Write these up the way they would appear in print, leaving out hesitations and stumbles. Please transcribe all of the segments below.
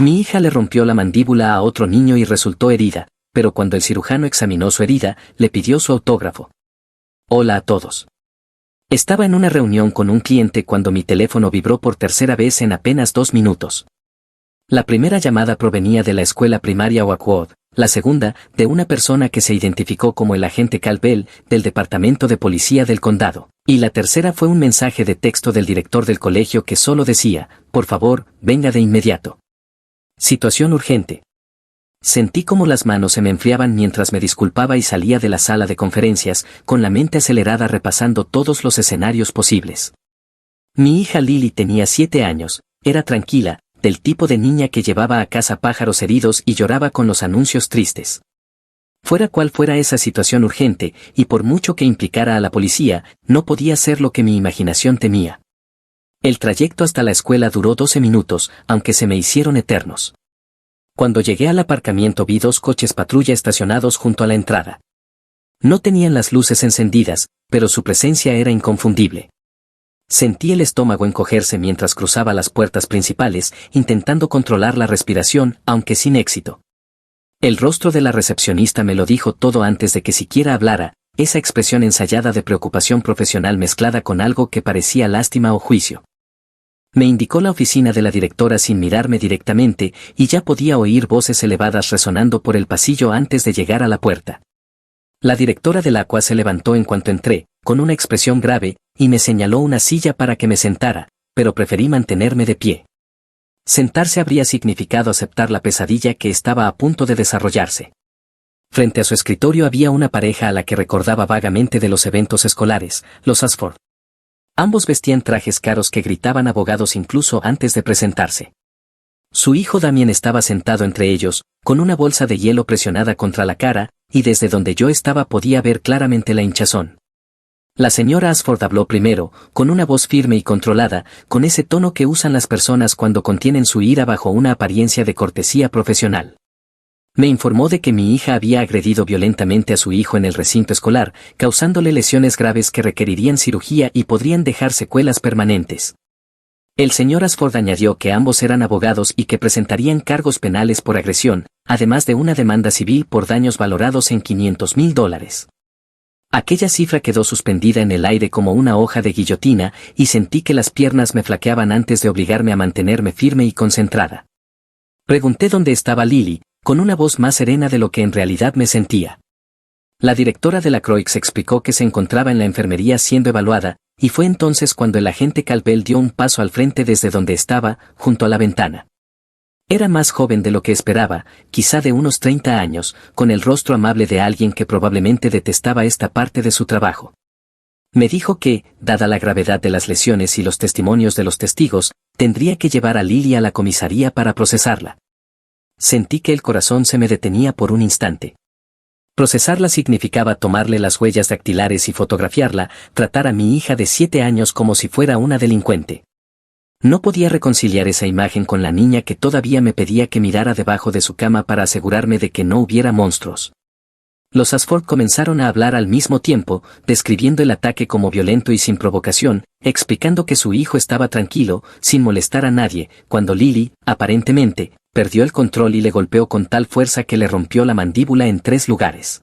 Mi hija le rompió la mandíbula a otro niño y resultó herida, pero cuando el cirujano examinó su herida, le pidió su autógrafo. Hola a todos. Estaba en una reunión con un cliente cuando mi teléfono vibró por tercera vez en apenas 2 minutos. La primera llamada provenía de la escuela primaria Oakwood, la segunda, de una persona que se identificó como el agente Cal Bell, del departamento de policía del condado, y la tercera fue un mensaje de texto del director del colegio que solo decía, por favor, venga de inmediato. Situación urgente. Sentí como las manos se me enfriaban mientras me disculpaba y salía de la sala de conferencias, con la mente acelerada repasando todos los escenarios posibles. Mi hija Lily tenía 7 años, era tranquila, del tipo de niña que llevaba a casa pájaros heridos y lloraba con los anuncios tristes. Fuera cual fuera esa situación urgente, y por mucho que implicara a la policía, no podía ser lo que mi imaginación temía. El trayecto hasta la escuela duró 12 minutos, aunque se me hicieron eternos. Cuando llegué al aparcamiento vi 2 coches patrulla estacionados junto a la entrada. No tenían las luces encendidas, pero su presencia era inconfundible. Sentí el estómago encogerse mientras cruzaba las puertas principales, intentando controlar la respiración, aunque sin éxito. El rostro de la recepcionista me lo dijo todo antes de que siquiera hablara, esa expresión ensayada de preocupación profesional mezclada con algo que parecía lástima o juicio. Me indicó la oficina de la directora sin mirarme directamente, y ya podía oír voces elevadas resonando por el pasillo antes de llegar a la puerta. La directora del Aqua se levantó en cuanto entré, con una expresión grave, y me señaló una silla para que me sentara, pero preferí mantenerme de pie. Sentarse habría significado aceptar la pesadilla que estaba a punto de desarrollarse. Frente a su escritorio había una pareja a la que recordaba vagamente de los eventos escolares, los Ashford. Ambos vestían trajes caros que gritaban abogados incluso antes de presentarse. Su hijo Damien estaba sentado entre ellos, con una bolsa de hielo presionada contra la cara, y desde donde yo estaba podía ver claramente la hinchazón. La señora Ashford habló primero, con una voz firme y controlada, con ese tono que usan las personas cuando contienen su ira bajo una apariencia de cortesía profesional. Me informó de que mi hija había agredido violentamente a su hijo en el recinto escolar, causándole lesiones graves que requerirían cirugía y podrían dejar secuelas permanentes. El señor Ashford añadió que ambos eran abogados y que presentarían cargos penales por agresión, además de una demanda civil por daños valorados en $500,000. Aquella cifra quedó suspendida en el aire como una hoja de guillotina, y sentí que las piernas me flaqueaban antes de obligarme a mantenerme firme y concentrada. Pregunté dónde estaba Lily, con una voz más serena de lo que en realidad me sentía. La directora de la Croix explicó que se encontraba en la enfermería siendo evaluada, y fue entonces cuando el agente Cal Bell dio un paso al frente desde donde estaba, junto a la ventana. Era más joven de lo que esperaba, quizá de unos 30 años, con el rostro amable de alguien que probablemente detestaba esta parte de su trabajo. Me dijo que, dada la gravedad de las lesiones y los testimonios de los testigos, tendría que llevar a Lily a la comisaría para procesarla. Sentí que el corazón se me detenía por un instante. Procesarla significaba tomarle las huellas dactilares y fotografiarla, tratar a mi hija de 7 años como si fuera una delincuente. No podía reconciliar esa imagen con la niña que todavía me pedía que mirara debajo de su cama para asegurarme de que no hubiera monstruos. Los Ashford comenzaron a hablar al mismo tiempo, describiendo el ataque como violento y sin provocación, explicando que su hijo estaba tranquilo, sin molestar a nadie, cuando Lily, aparentemente, perdió el control y le golpeó con tal fuerza que le rompió la mandíbula en 3 lugares.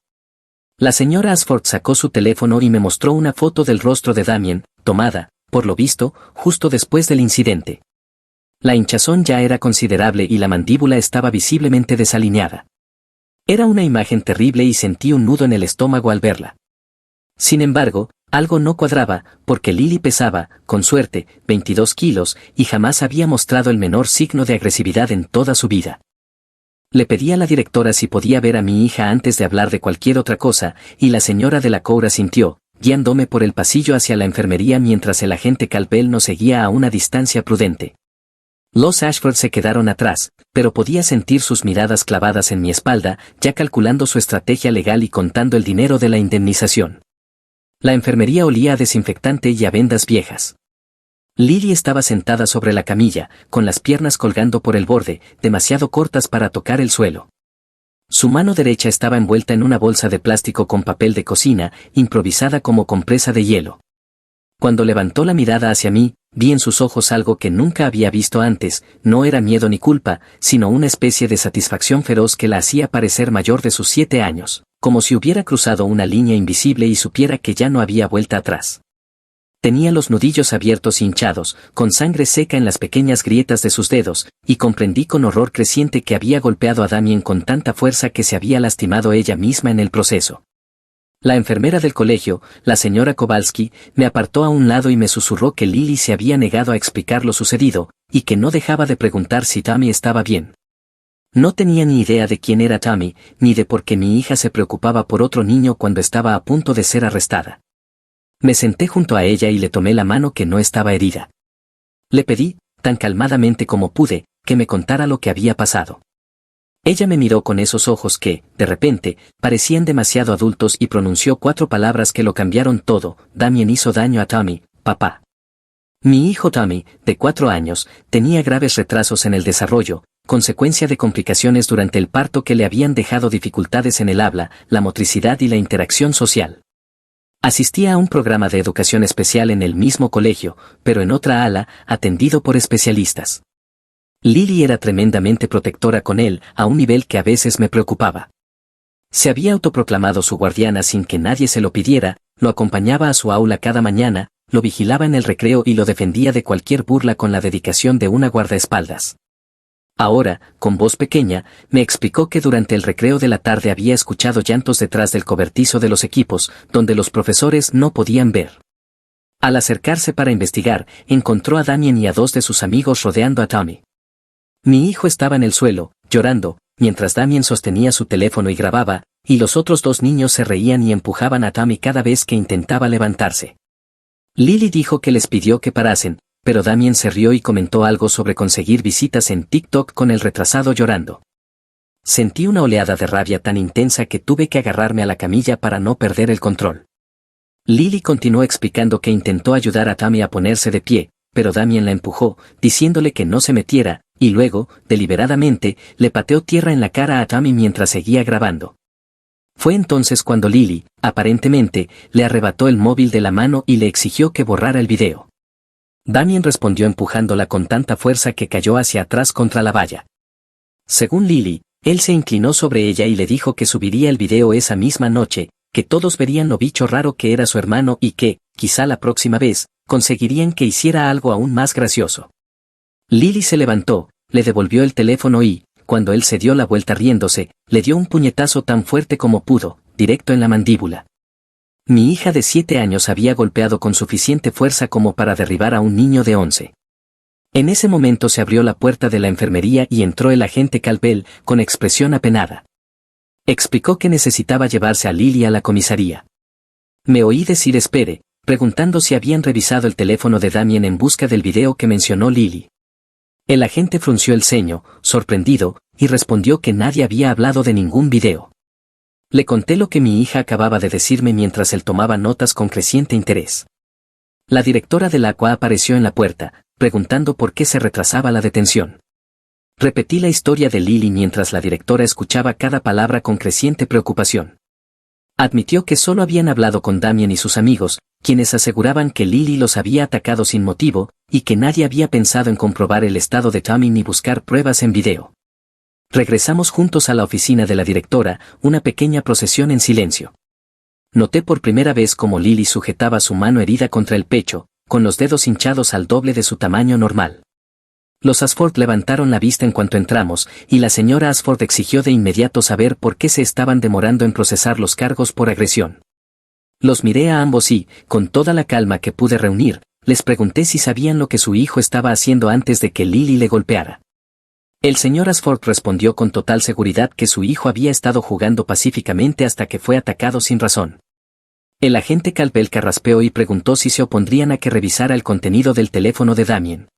La señora Ashford sacó su teléfono y me mostró una foto del rostro de Damien, tomada, por lo visto, justo después del incidente. La hinchazón ya era considerable y la mandíbula estaba visiblemente desalineada. Era una imagen terrible y sentí un nudo en el estómago al verla. Sin embargo, algo no cuadraba, porque Lily pesaba, con suerte, 22 kilos, y jamás había mostrado el menor signo de agresividad en toda su vida. Le pedí a la directora si podía ver a mi hija antes de hablar de cualquier otra cosa, y la señora de la Cour asintió, guiándome por el pasillo hacia la enfermería mientras el agente Cal Bell nos seguía a una distancia prudente. Los Ashford se quedaron atrás, pero podía sentir sus miradas clavadas en mi espalda, ya calculando su estrategia legal y contando el dinero de la indemnización. La enfermería olía a desinfectante y a vendas viejas. Lily estaba sentada sobre la camilla, con las piernas colgando por el borde, demasiado cortas para tocar el suelo. Su mano derecha estaba envuelta en una bolsa de plástico con papel de cocina, improvisada como compresa de hielo. Cuando levantó la mirada hacia mí, vi en sus ojos algo que nunca había visto antes, no era miedo ni culpa, sino una especie de satisfacción feroz que la hacía parecer mayor de sus 7 años, como si hubiera cruzado una línea invisible y supiera que ya no había vuelta atrás. Tenía los nudillos abiertos y hinchados, con sangre seca en las pequeñas grietas de sus dedos, y comprendí con horror creciente que había golpeado a Damien con tanta fuerza que se había lastimado ella misma en el proceso. La enfermera del colegio, la señora Kowalski, me apartó a un lado y me susurró que Lily se había negado a explicar lo sucedido, y que no dejaba de preguntar si Tammy estaba bien. No tenía ni idea de quién era Tammy, ni de por qué mi hija se preocupaba por otro niño cuando estaba a punto de ser arrestada. Me senté junto a ella y le tomé la mano que no estaba herida. Le pedí, tan calmadamente como pude, que me contara lo que había pasado. Ella me miró con esos ojos que, de repente, parecían demasiado adultos y pronunció 4 palabras que lo cambiaron todo. Damien hizo daño a Tammy, papá. Mi hijo Tammy, de 4 años, tenía graves retrasos en el desarrollo, consecuencia de complicaciones durante el parto que le habían dejado dificultades en el habla, la motricidad y la interacción social. Asistía a un programa de educación especial en el mismo colegio, pero en otra ala, atendido por especialistas. Lily era tremendamente protectora con él, a un nivel que a veces me preocupaba. Se había autoproclamado su guardiana sin que nadie se lo pidiera, lo acompañaba a su aula cada mañana, lo vigilaba en el recreo y lo defendía de cualquier burla con la dedicación de una guardaespaldas. Ahora, con voz pequeña, me explicó que durante el recreo de la tarde había escuchado llantos detrás del cobertizo de los equipos, donde los profesores no podían ver. Al acercarse para investigar, encontró a Damien y a 2 de sus amigos rodeando a Tammy. Mi hijo estaba en el suelo, llorando, mientras Damien sostenía su teléfono y grababa, y los otros 2 niños se reían y empujaban a Tammy cada vez que intentaba levantarse. Lily dijo que les pidió que parasen, pero Damien se rió y comentó algo sobre conseguir visitas en TikTok con el retrasado llorando. Sentí una oleada de rabia tan intensa que tuve que agarrarme a la camilla para no perder el control. Lily continuó explicando que intentó ayudar a Tammy a ponerse de pie, pero Damien la empujó, diciéndole que no se metiera, y luego, deliberadamente, le pateó tierra en la cara a Tammy mientras seguía grabando. Fue entonces cuando Lily, aparentemente, le arrebató el móvil de la mano y le exigió que borrara el video. Damien respondió empujándola con tanta fuerza que cayó hacia atrás contra la valla. Según Lily, él se inclinó sobre ella y le dijo que subiría el video esa misma noche, que todos verían lo bicho raro que era su hermano y que, quizá la próxima vez, conseguirían que hiciera algo aún más gracioso. Lily se levantó, le devolvió el teléfono y, cuando él se dio la vuelta riéndose, le dio un puñetazo tan fuerte como pudo, directo en la mandíbula. Mi hija de 7 años había golpeado con suficiente fuerza como para derribar a un niño de 11. En ese momento se abrió la puerta de la enfermería y entró el agente Calbell, con expresión apenada. Explicó que necesitaba llevarse a Lily a la comisaría. Me oí decir espere, preguntando si habían revisado el teléfono de Damien en busca del video que mencionó Lily. El agente frunció el ceño, sorprendido, y respondió que nadie había hablado de ningún video. Le conté lo que mi hija acababa de decirme mientras él tomaba notas con creciente interés. La directora del ACUA apareció en la puerta, preguntando por qué se retrasaba la detención. Repetí la historia de Lily mientras la directora escuchaba cada palabra con creciente preocupación. Admitió que solo habían hablado con Damien y sus amigos, quienes aseguraban que Lily los había atacado sin motivo, y que nadie había pensado en comprobar el estado de Tammy ni buscar pruebas en video. Regresamos juntos a la oficina de la directora, una pequeña procesión en silencio. Noté por primera vez cómo Lily sujetaba su mano herida contra el pecho, con los dedos hinchados al doble de su tamaño normal. Los Ashford levantaron la vista en cuanto entramos, y la señora Ashford exigió de inmediato saber por qué se estaban demorando en procesar los cargos por agresión. Los miré a ambos y, con toda la calma que pude reunir, les pregunté si sabían lo que su hijo estaba haciendo antes de que Lily le golpeara. El señor Ashford respondió con total seguridad que su hijo había estado jugando pacíficamente hasta que fue atacado sin razón. El agente Calbell carraspeó y preguntó si se opondrían a que revisara el contenido del teléfono de Damien.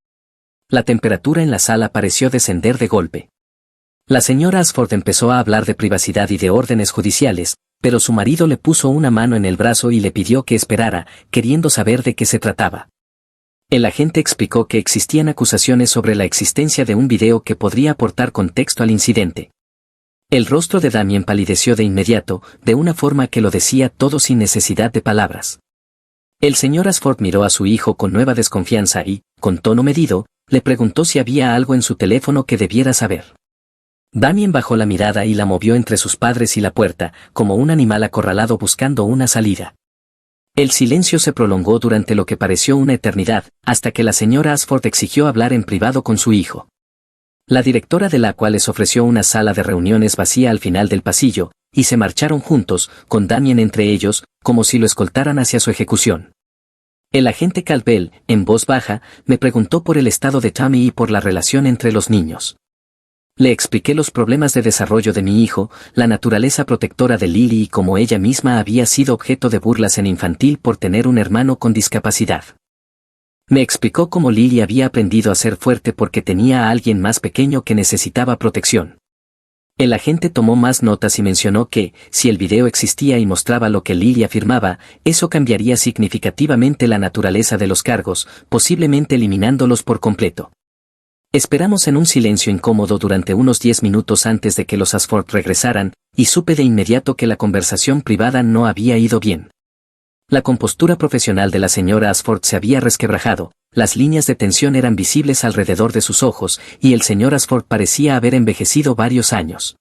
La temperatura en la sala pareció descender de golpe. La señora Ashford empezó a hablar de privacidad y de órdenes judiciales, pero su marido le puso una mano en el brazo y le pidió que esperara, queriendo saber de qué se trataba. El agente explicó que existían acusaciones sobre la existencia de un video que podría aportar contexto al incidente. El rostro de Damien palideció de inmediato, de una forma que lo decía todo sin necesidad de palabras. El señor Ashford miró a su hijo con nueva desconfianza y, con tono medido, le preguntó si había algo en su teléfono que debiera saber. Damien bajó la mirada y la movió entre sus padres y la puerta, como un animal acorralado buscando una salida. El silencio se prolongó durante lo que pareció una eternidad, hasta que la señora Ashford exigió hablar en privado con su hijo. La directora de la cual les ofreció una sala de reuniones vacía al final del pasillo, y se marcharon juntos, con Damien entre ellos, como si lo escoltaran hacia su ejecución. El agente Caldwell, en voz baja, me preguntó por el estado de Tommy y por la relación entre los niños. Le expliqué los problemas de desarrollo de mi hijo, la naturaleza protectora de Lily y cómo ella misma había sido objeto de burlas en infantil por tener un hermano con discapacidad. Me explicó cómo Lily había aprendido a ser fuerte porque tenía a alguien más pequeño que necesitaba protección. El agente tomó más notas y mencionó que, si el video existía y mostraba lo que Lily afirmaba, eso cambiaría significativamente la naturaleza de los cargos, posiblemente eliminándolos por completo. Esperamos en un silencio incómodo durante unos 10 minutos antes de que los Ashford regresaran, y supe de inmediato que la conversación privada no había ido bien. La compostura profesional de la señora Ashford se había resquebrajado, las líneas de tensión eran visibles alrededor de sus ojos, y el señor Ashford parecía haber envejecido varios años.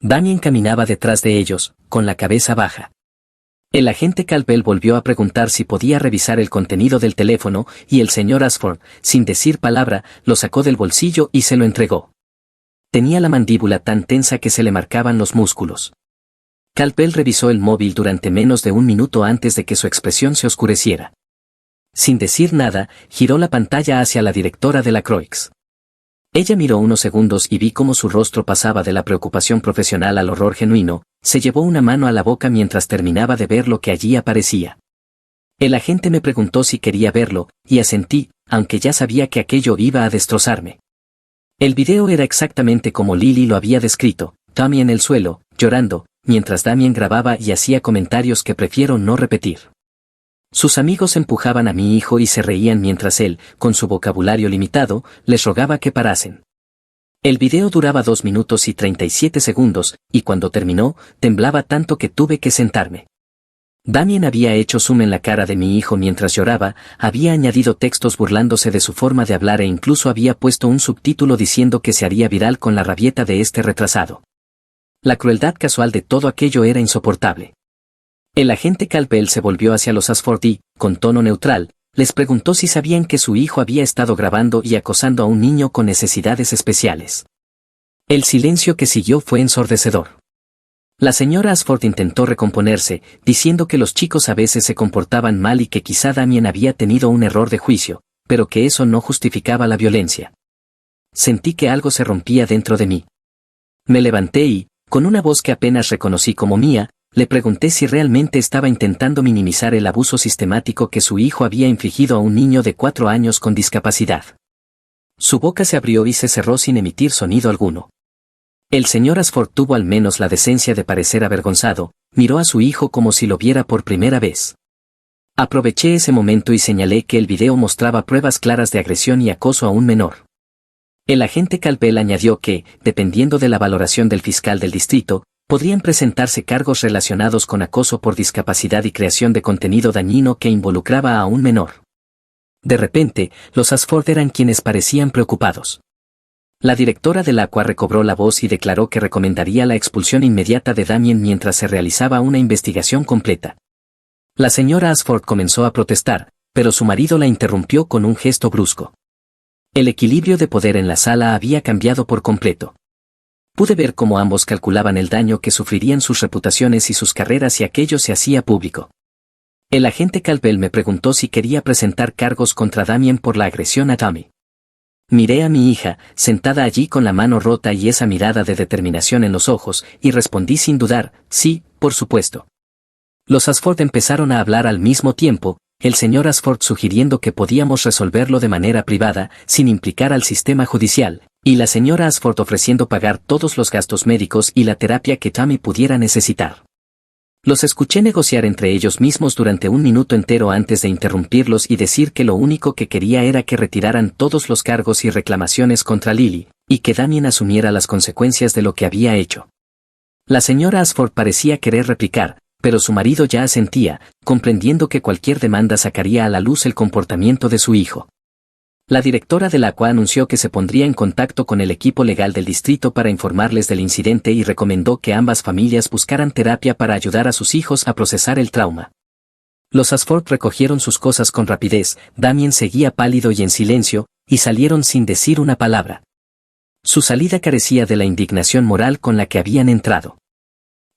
Damien caminaba detrás de ellos, con la cabeza baja. El agente Caldwell volvió a preguntar si podía revisar el contenido del teléfono, y el señor Ashford, sin decir palabra, lo sacó del bolsillo y se lo entregó. Tenía la mandíbula tan tensa que se le marcaban los músculos. Caldwell revisó el móvil durante menos de un minuto antes de que su expresión se oscureciera. Sin decir nada, giró la pantalla hacia la directora de la Croix. Ella miró unos segundos y vi cómo su rostro pasaba de la preocupación profesional al horror genuino, se llevó una mano a la boca mientras terminaba de ver lo que allí aparecía. El agente me preguntó si quería verlo, y asentí, aunque ya sabía que aquello iba a destrozarme. El video era exactamente como Lily lo había descrito, Tommy en el suelo, llorando, mientras Damien grababa y hacía comentarios que prefiero no repetir. Sus amigos empujaban a mi hijo y se reían mientras él, con su vocabulario limitado, les rogaba que parasen. El video duraba 2 minutos y 37 segundos, y cuando terminó, temblaba tanto que tuve que sentarme. Damien había hecho zoom en la cara de mi hijo mientras lloraba, había añadido textos burlándose de su forma de hablar e incluso había puesto un subtítulo diciendo que se haría viral con la rabieta de este retrasado. La crueldad casual de todo aquello era insoportable. El agente Caldwell se volvió hacia los Ashford y, con tono neutral, les preguntó si sabían que su hijo había estado grabando y acosando a un niño con necesidades especiales. El silencio que siguió fue ensordecedor. La señora Ashford intentó recomponerse, diciendo que los chicos a veces se comportaban mal y que quizá Damien había tenido un error de juicio, pero que eso no justificaba la violencia. Sentí que algo se rompía dentro de mí. Me levanté y, con una voz que apenas reconocí como mía, le pregunté si realmente estaba intentando minimizar el abuso sistemático que su hijo había infligido a un niño de 4 años con discapacidad. Su boca se abrió y se cerró sin emitir sonido alguno. El señor Ashford tuvo al menos la decencia de parecer avergonzado, miró a su hijo como si lo viera por primera vez. Aproveché ese momento y señalé que el video mostraba pruebas claras de agresión y acoso a un menor. El agente Caldwell añadió que, dependiendo de la valoración del fiscal del distrito, podrían presentarse cargos relacionados con acoso por discapacidad y creación de contenido dañino que involucraba a un menor. De repente, los Ashford eran quienes parecían preocupados. La directora del Aqua recobró la voz y declaró que recomendaría la expulsión inmediata de Damien mientras se realizaba una investigación completa. La señora Ashford comenzó a protestar, pero su marido la interrumpió con un gesto brusco. El equilibrio de poder en la sala había cambiado por completo. Pude ver cómo ambos calculaban el daño que sufrirían sus reputaciones y sus carreras si aquello se hacía público. El agente Caldwell me preguntó si quería presentar cargos contra Damien por la agresión a Tommy. Miré a mi hija, sentada allí con la mano rota y esa mirada de determinación en los ojos, y respondí sin dudar, sí, por supuesto. Los Ashford empezaron a hablar al mismo tiempo, el señor Ashford sugiriendo que podíamos resolverlo de manera privada, sin implicar al sistema judicial, y la señora Ashford ofreciendo pagar todos los gastos médicos y la terapia que Tommy pudiera necesitar. Los escuché negociar entre ellos mismos durante 1 minuto entero antes de interrumpirlos y decir que lo único que quería era que retiraran todos los cargos y reclamaciones contra Lily, y que Damien asumiera las consecuencias de lo que había hecho. La señora Ashford parecía querer replicar, pero su marido ya asentía, comprendiendo que cualquier demanda sacaría a la luz el comportamiento de su hijo. La directora de la ACUA anunció que se pondría en contacto con el equipo legal del distrito para informarles del incidente y recomendó que ambas familias buscaran terapia para ayudar a sus hijos a procesar el trauma. Los Ashford recogieron sus cosas con rapidez, Damien seguía pálido y en silencio, y salieron sin decir una palabra. Su salida carecía de la indignación moral con la que habían entrado.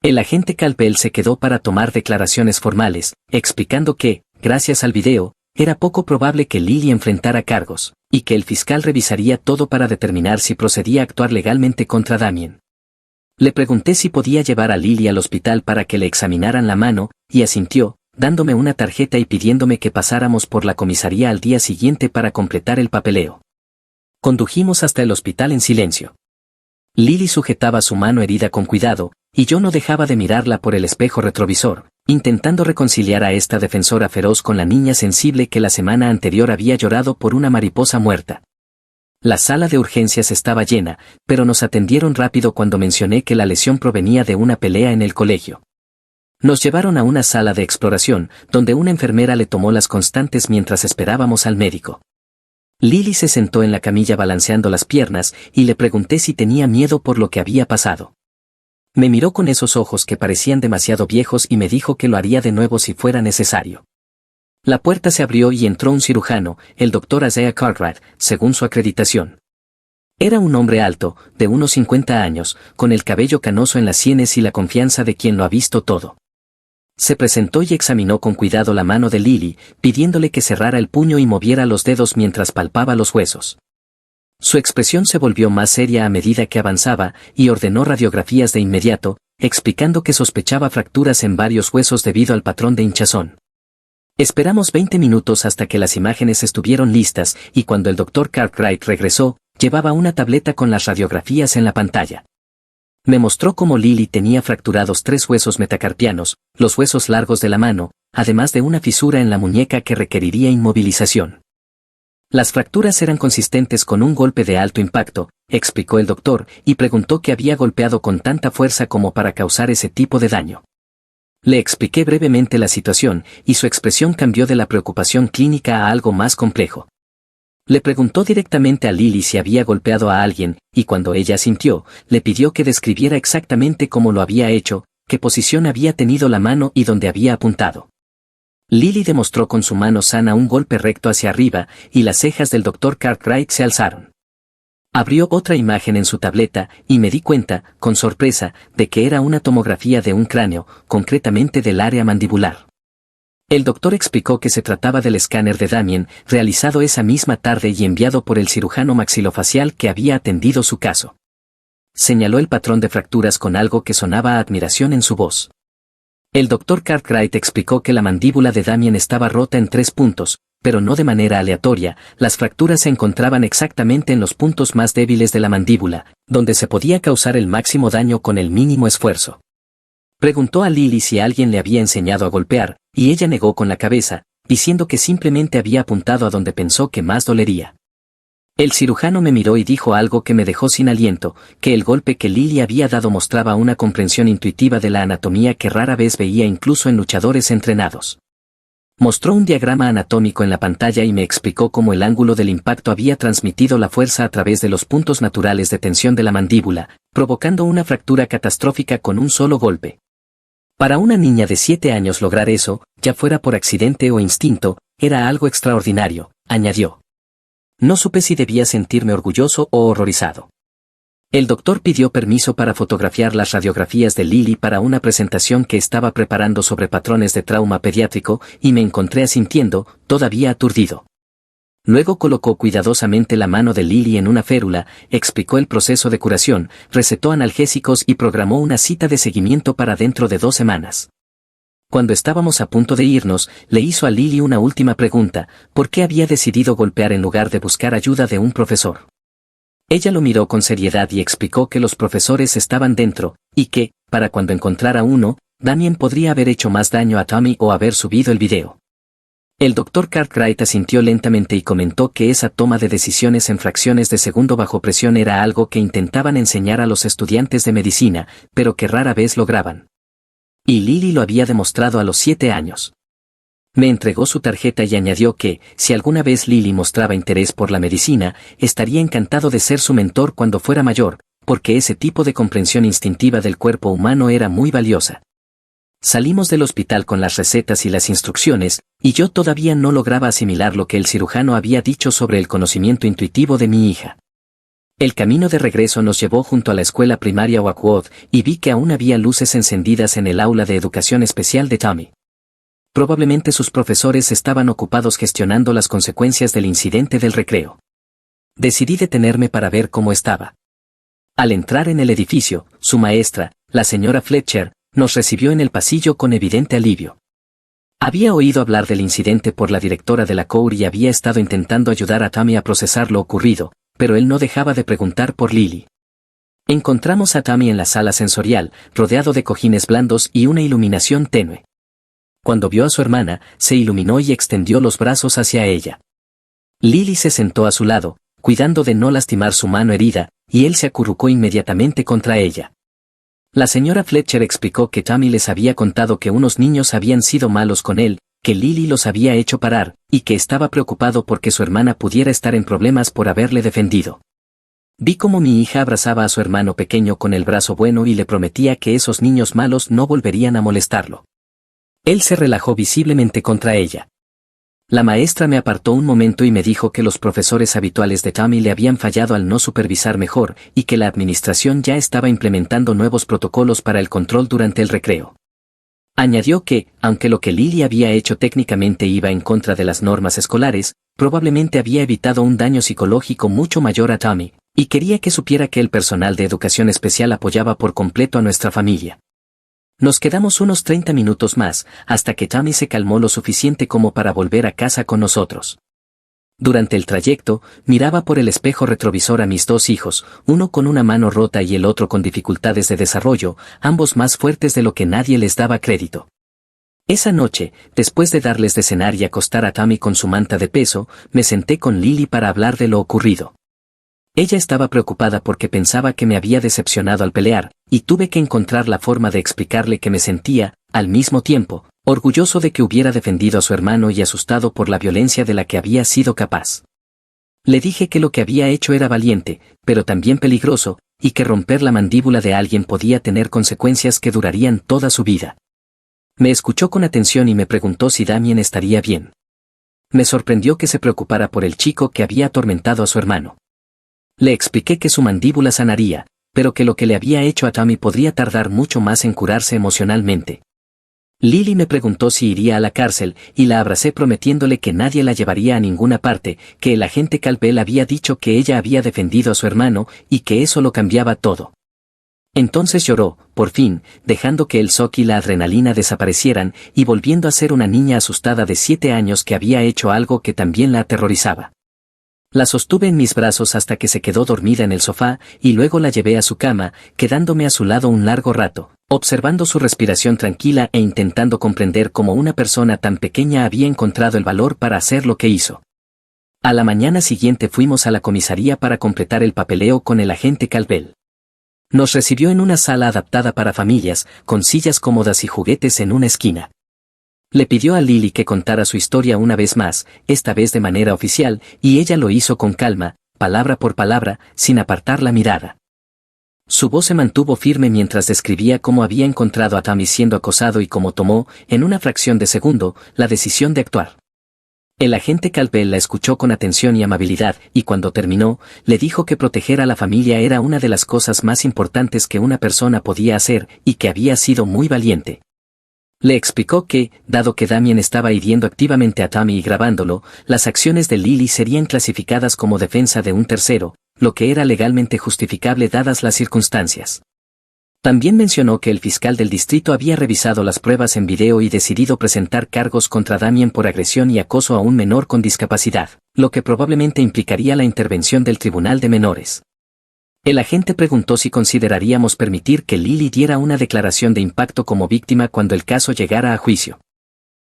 El agente Calpel se quedó para tomar declaraciones formales, explicando que, gracias al video, era poco probable que Lily enfrentara cargos, y que el fiscal revisaría todo para determinar si procedía a actuar legalmente contra Damien. Le pregunté si podía llevar a Lily al hospital para que le examinaran la mano, y asintió, dándome una tarjeta y pidiéndome que pasáramos por la comisaría al día siguiente para completar el papeleo. Condujimos hasta el hospital en silencio. Lily sujetaba su mano herida con cuidado, y yo no dejaba de mirarla por el espejo retrovisor, intentando reconciliar a esta defensora feroz con la niña sensible que la semana anterior había llorado por una mariposa muerta. La sala de urgencias estaba llena, pero nos atendieron rápido cuando mencioné que la lesión provenía de una pelea en el colegio. Nos llevaron a una sala de exploración, donde una enfermera le tomó las constantes mientras esperábamos al médico. Lily se sentó en la camilla balanceando las piernas y le pregunté si tenía miedo por lo que había pasado. Me miró con esos ojos que parecían demasiado viejos y me dijo que lo haría de nuevo si fuera necesario. La puerta se abrió y entró un cirujano, el Dr. Isaiah Cartwright, según su acreditación. Era un hombre alto, de unos 50 años, con el cabello canoso en las sienes y la confianza de quien lo ha visto todo. Se presentó y examinó con cuidado la mano de Lily, pidiéndole que cerrara el puño y moviera los dedos mientras palpaba los huesos. Su expresión se volvió más seria a medida que avanzaba y ordenó radiografías de inmediato, explicando que sospechaba fracturas en varios huesos debido al patrón de hinchazón. Esperamos 20 minutos hasta que las imágenes estuvieron listas y cuando el Dr. Cartwright regresó, llevaba una tableta con las radiografías en la pantalla. Me mostró cómo Lily tenía fracturados 3 huesos metacarpianos, los huesos largos de la mano, además de una fisura en la muñeca que requeriría inmovilización. Las fracturas eran consistentes con un golpe de alto impacto, explicó el doctor, y preguntó qué había golpeado con tanta fuerza como para causar ese tipo de daño. Le expliqué brevemente la situación, y su expresión cambió de la preocupación clínica a algo más complejo. Le preguntó directamente a Lily si había golpeado a alguien, y cuando ella asintió, le pidió que describiera exactamente cómo lo había hecho, qué posición había tenido la mano y dónde había apuntado. Lily demostró con su mano sana un golpe recto hacia arriba, y las cejas del Dr. Cartwright se alzaron. Abrió otra imagen en su tableta, y me di cuenta, con sorpresa, de que era una tomografía de un cráneo, concretamente del área mandibular. El doctor explicó que se trataba del escáner de Damien, realizado esa misma tarde y enviado por el cirujano maxilofacial que había atendido su caso. Señaló el patrón de fracturas con algo que sonaba a admiración en su voz. El Dr. Cartwright explicó que la mandíbula de Damien estaba rota en 3 puntos, pero no de manera aleatoria, las fracturas se encontraban exactamente en los puntos más débiles de la mandíbula, donde se podía causar el máximo daño con el mínimo esfuerzo. Preguntó a Lily si alguien le había enseñado a golpear, y ella negó con la cabeza, diciendo que simplemente había apuntado a donde pensó que más dolería. El cirujano me miró y dijo algo que me dejó sin aliento, que el golpe que Lily había dado mostraba una comprensión intuitiva de la anatomía que rara vez veía incluso en luchadores entrenados. Mostró un diagrama anatómico en la pantalla y me explicó cómo el ángulo del impacto había transmitido la fuerza a través de los puntos naturales de tensión de la mandíbula, provocando una fractura catastrófica con un solo golpe. Para una niña de 7 años lograr eso, ya fuera por accidente o instinto, era algo extraordinario, añadió. No supe si debía sentirme orgulloso o horrorizado. El doctor pidió permiso para fotografiar las radiografías de Lily para una presentación que estaba preparando sobre patrones de trauma pediátrico y me encontré asintiendo, todavía aturdido. Luego colocó cuidadosamente la mano de Lily en una férula, explicó el proceso de curación, recetó analgésicos y programó una cita de seguimiento para dentro de 2 semanas. Cuando estábamos a punto de irnos, le hizo a Lily una última pregunta, ¿por qué había decidido golpear en lugar de buscar ayuda de un profesor? Ella lo miró con seriedad y explicó que los profesores estaban dentro, y que, para cuando encontrara uno, Damien podría haber hecho más daño a Tommy o haber subido el video. El Dr. Cartwright asintió lentamente y comentó que esa toma de decisiones en fracciones de segundo bajo presión era algo que intentaban enseñar a los estudiantes de medicina, pero que rara vez lograban. Y Lily lo había demostrado a los 7 años. Me entregó su tarjeta y añadió que, si alguna vez Lily mostraba interés por la medicina, estaría encantado de ser su mentor cuando fuera mayor, porque ese tipo de comprensión instintiva del cuerpo humano era muy valiosa. Salimos del hospital con las recetas y las instrucciones, y yo todavía no lograba asimilar lo que el cirujano había dicho sobre el conocimiento intuitivo de mi hija. El camino de regreso nos llevó junto a la escuela primaria Oakwood, y vi que aún había luces encendidas en el aula de educación especial de Tommy. Probablemente sus profesores estaban ocupados gestionando las consecuencias del incidente del recreo. Decidí detenerme para ver cómo estaba. Al entrar en el edificio, su maestra, la señora Fletcher, nos recibió en el pasillo con evidente alivio. Había oído hablar del incidente por la directora de la COUR y había estado intentando ayudar a Tommy a procesar lo ocurrido, pero él no dejaba de preguntar por Lily. Encontramos a Tommy en la sala sensorial, rodeado de cojines blandos y una iluminación tenue. Cuando vio a su hermana, se iluminó y extendió los brazos hacia ella. Lily se sentó a su lado, cuidando de no lastimar su mano herida, y él se acurrucó inmediatamente contra ella. La señora Fletcher explicó que Tommy les había contado que unos niños habían sido malos con él, que Lily los había hecho parar, y que estaba preocupado porque su hermana pudiera estar en problemas por haberle defendido. Vi cómo mi hija abrazaba a su hermano pequeño con el brazo bueno y le prometía que esos niños malos no volverían a molestarlo. Él se relajó visiblemente contra ella. La maestra me apartó un momento y me dijo que los profesores habituales de Tommy le habían fallado al no supervisar mejor y que la administración ya estaba implementando nuevos protocolos para el control durante el recreo. Añadió que, aunque lo que Lily había hecho técnicamente iba en contra de las normas escolares, probablemente había evitado un daño psicológico mucho mayor a Tommy, y quería que supiera que el personal de educación especial apoyaba por completo a nuestra familia. Nos quedamos unos 30 minutos más, hasta que Tommy se calmó lo suficiente como para volver a casa con nosotros. Durante el trayecto, miraba por el espejo retrovisor a mis 2 hijos, uno con una mano rota y el otro con dificultades de desarrollo, ambos más fuertes de lo que nadie les daba crédito. Esa noche, después de darles de cenar y acostar a Tommy con su manta de peso, me senté con Lily para hablar de lo ocurrido. Ella estaba preocupada porque pensaba que me había decepcionado al pelear, y tuve que encontrar la forma de explicarle que me sentía, al mismo tiempo, orgulloso de que hubiera defendido a su hermano y asustado por la violencia de la que había sido capaz. Le dije que lo que había hecho era valiente, pero también peligroso, y que romper la mandíbula de alguien podía tener consecuencias que durarían toda su vida. Me escuchó con atención y me preguntó si Damien estaría bien. Me sorprendió que se preocupara por el chico que había atormentado a su hermano. Le expliqué que su mandíbula sanaría, pero que lo que le había hecho a Tommy podría tardar mucho más en curarse emocionalmente. Lily me preguntó si iría a la cárcel, y la abracé prometiéndole que nadie la llevaría a ninguna parte, que el agente Calpel había dicho que ella había defendido a su hermano, y que eso lo cambiaba todo. Entonces lloró, por fin, dejando que el shock y la adrenalina desaparecieran, y volviendo a ser una niña asustada de 7 años que había hecho algo que también la aterrorizaba. La sostuve en mis brazos hasta que se quedó dormida en el sofá, y luego la llevé a su cama, quedándome a su lado un largo rato, observando su respiración tranquila e intentando comprender cómo una persona tan pequeña había encontrado el valor para hacer lo que hizo. A la mañana siguiente fuimos a la comisaría para completar el papeleo con el agente Calpel. Nos recibió en una sala adaptada para familias, con sillas cómodas y juguetes en una esquina. Le pidió a Lily que contara su historia una vez más, esta vez de manera oficial, y ella lo hizo con calma, palabra por palabra, sin apartar la mirada. Su voz se mantuvo firme mientras describía cómo había encontrado a Tommy siendo acosado y cómo tomó, en una fracción de segundo, la decisión de actuar. El agente Calpel la escuchó con atención y amabilidad, y cuando terminó, le dijo que proteger a la familia era una de las cosas más importantes que una persona podía hacer, y que había sido muy valiente. Le explicó que, dado que Damien estaba hiriendo activamente a Tommy y grabándolo, las acciones de Lily serían clasificadas como defensa de un tercero, lo que era legalmente justificable dadas las circunstancias. También mencionó que el fiscal del distrito había revisado las pruebas en video y decidido presentar cargos contra Damien por agresión y acoso a un menor con discapacidad, lo que probablemente implicaría la intervención del Tribunal de Menores. El agente preguntó si consideraríamos permitir que Lily diera una declaración de impacto como víctima cuando el caso llegara a juicio.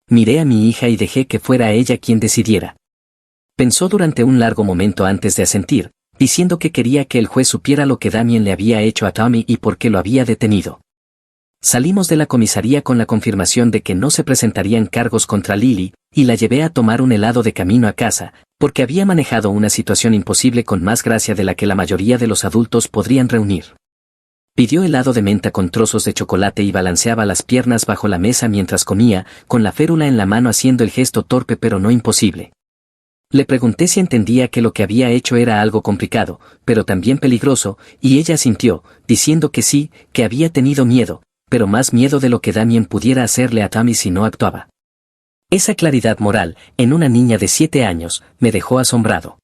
Miré a mi hija y dejé que fuera ella quien decidiera. Pensó durante un largo momento antes de asentir, diciendo que quería que el juez supiera lo que Damien le había hecho a Tommy y por qué lo había detenido. Salimos de la comisaría con la confirmación de que no se presentarían cargos contra Lily, y la llevé a tomar un helado de camino a casa, porque había manejado una situación imposible con más gracia de la que la mayoría de los adultos podrían reunir. Pidió helado de menta con trozos de chocolate y balanceaba las piernas bajo la mesa mientras comía, con la férula en la mano haciendo el gesto torpe pero no imposible. Le pregunté si entendía que lo que había hecho era algo complicado, pero también peligroso, y ella asintió, diciendo que sí, que había tenido miedo, pero más miedo de lo que Damien pudiera hacerle a Tammy si no actuaba. Esa claridad moral, en una niña de 7 años, me dejó asombrado.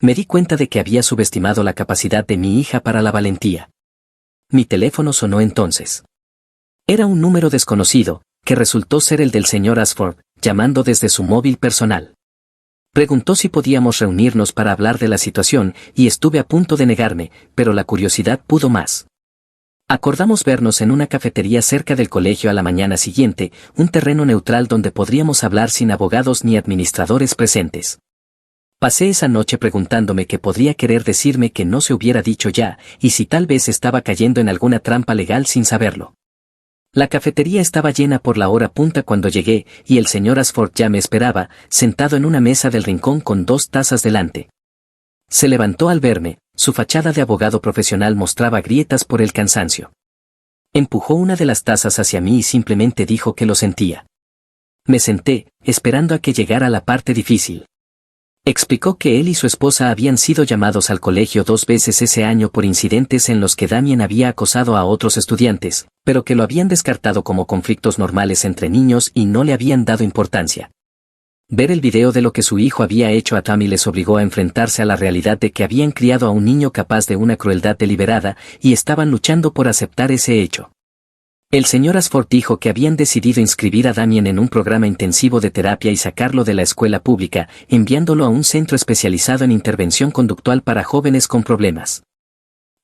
Me di cuenta de que había subestimado la capacidad de mi hija para la valentía. Mi teléfono sonó entonces. Era un número desconocido, que resultó ser el del señor Ashford, llamando desde su móvil personal. Preguntó si podíamos reunirnos para hablar de la situación, y estuve a punto de negarme, pero la curiosidad pudo más. Acordamos vernos en una cafetería cerca del colegio a la mañana siguiente, un terreno neutral donde podríamos hablar sin abogados ni administradores presentes. Pasé esa noche preguntándome qué podría querer decirme que no se hubiera dicho ya, y si tal vez estaba cayendo en alguna trampa legal sin saberlo. La cafetería estaba llena por la hora punta cuando llegué, y el señor Ashford ya me esperaba, sentado en una mesa del rincón con 2 tazas delante. Se levantó al verme, su fachada de abogado profesional mostraba grietas por el cansancio. Empujó una de las tazas hacia mí y simplemente dijo que lo sentía. Me senté, esperando a que llegara la parte difícil. Explicó que él y su esposa habían sido llamados al colegio 2 veces ese año por incidentes en los que Damien había acosado a otros estudiantes, pero que lo habían descartado como conflictos normales entre niños y no le habían dado importancia. Ver el video de lo que su hijo había hecho a Tammy les obligó a enfrentarse a la realidad de que habían criado a un niño capaz de una crueldad deliberada y estaban luchando por aceptar ese hecho. El señor Ashford dijo que habían decidido inscribir a Damien en un programa intensivo de terapia y sacarlo de la escuela pública, enviándolo a un centro especializado en intervención conductual para jóvenes con problemas.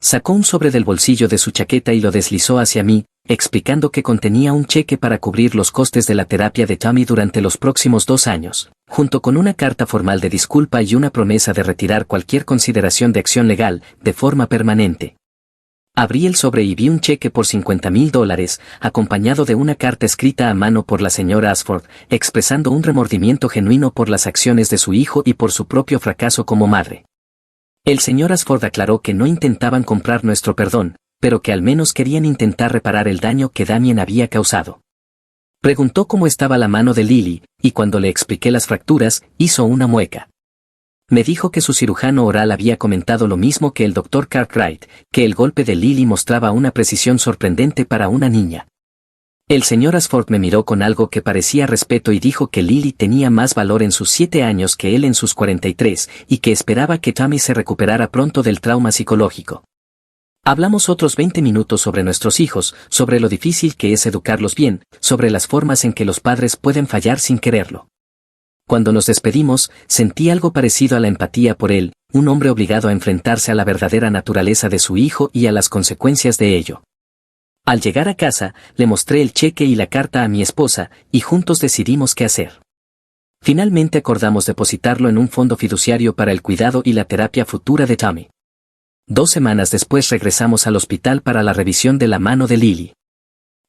Sacó un sobre del bolsillo de su chaqueta y lo deslizó hacia mí, explicando que contenía un cheque para cubrir los costes de la terapia de Tammy durante los próximos 2 años, junto con una carta formal de disculpa y una promesa de retirar cualquier consideración de acción legal, de forma permanente. Abrí el sobre y vi un cheque por $50,000, acompañado de una carta escrita a mano por la señora Ashford, expresando un remordimiento genuino por las acciones de su hijo y por su propio fracaso como madre. El señor Ashford aclaró que no intentaban comprar nuestro perdón, pero que al menos querían intentar reparar el daño que Damien había causado. Preguntó cómo estaba la mano de Lily, y cuando le expliqué las fracturas, hizo una mueca. Me dijo que su cirujano oral había comentado lo mismo que el Dr. Cartwright, que el golpe de Lily mostraba una precisión sorprendente para una niña. El señor Ashford me miró con algo que parecía respeto y dijo que Lily tenía más valor en sus 7 años que él en sus 43, y que esperaba que Tammy se recuperara pronto del trauma psicológico. Hablamos otros 20 minutos sobre nuestros hijos, sobre lo difícil que es educarlos bien, sobre las formas en que los padres pueden fallar sin quererlo. Cuando nos despedimos, sentí algo parecido a la empatía por él, un hombre obligado a enfrentarse a la verdadera naturaleza de su hijo y a las consecuencias de ello. Al llegar a casa, le mostré el cheque y la carta a mi esposa, y juntos decidimos qué hacer. Finalmente acordamos depositarlo en un fondo fiduciario para el cuidado y la terapia futura de Tammy. 2 semanas después regresamos al hospital para la revisión de la mano de Lily.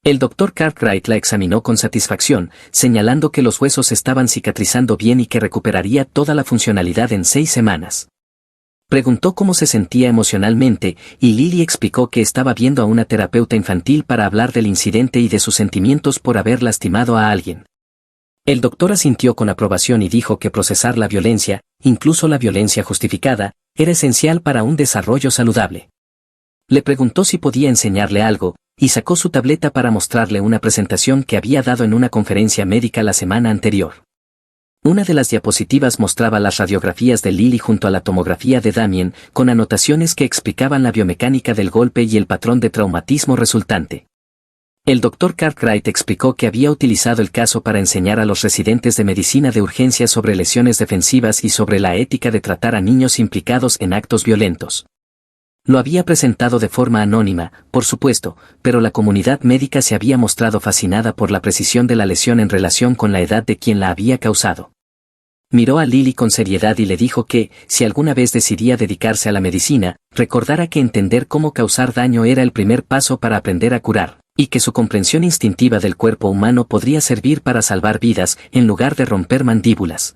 El Dr. Cartwright la examinó con satisfacción, señalando que los huesos estaban cicatrizando bien y que recuperaría toda la funcionalidad en 6 semanas. Preguntó cómo se sentía emocionalmente, y Lily explicó que estaba viendo a una terapeuta infantil para hablar del incidente y de sus sentimientos por haber lastimado a alguien. El doctor asintió con aprobación y dijo que procesar la violencia, incluso la violencia justificada, era esencial para un desarrollo saludable. Le preguntó si podía enseñarle algo, y sacó su tableta para mostrarle una presentación que había dado en una conferencia médica la semana anterior. Una de las diapositivas mostraba las radiografías de Lily junto a la tomografía de Damien, con anotaciones que explicaban la biomecánica del golpe y el patrón de traumatismo resultante. El Dr. Cartwright explicó que había utilizado el caso para enseñar a los residentes de medicina de urgencia sobre lesiones defensivas y sobre la ética de tratar a niños implicados en actos violentos. Lo había presentado de forma anónima, por supuesto, pero la comunidad médica se había mostrado fascinada por la precisión de la lesión en relación con la edad de quien la había causado. Miró a Lily con seriedad y le dijo que, si alguna vez decidía dedicarse a la medicina, recordara que entender cómo causar daño era el primer paso para aprender a curar. Y que su comprensión instintiva del cuerpo humano podría servir para salvar vidas en lugar de romper mandíbulas.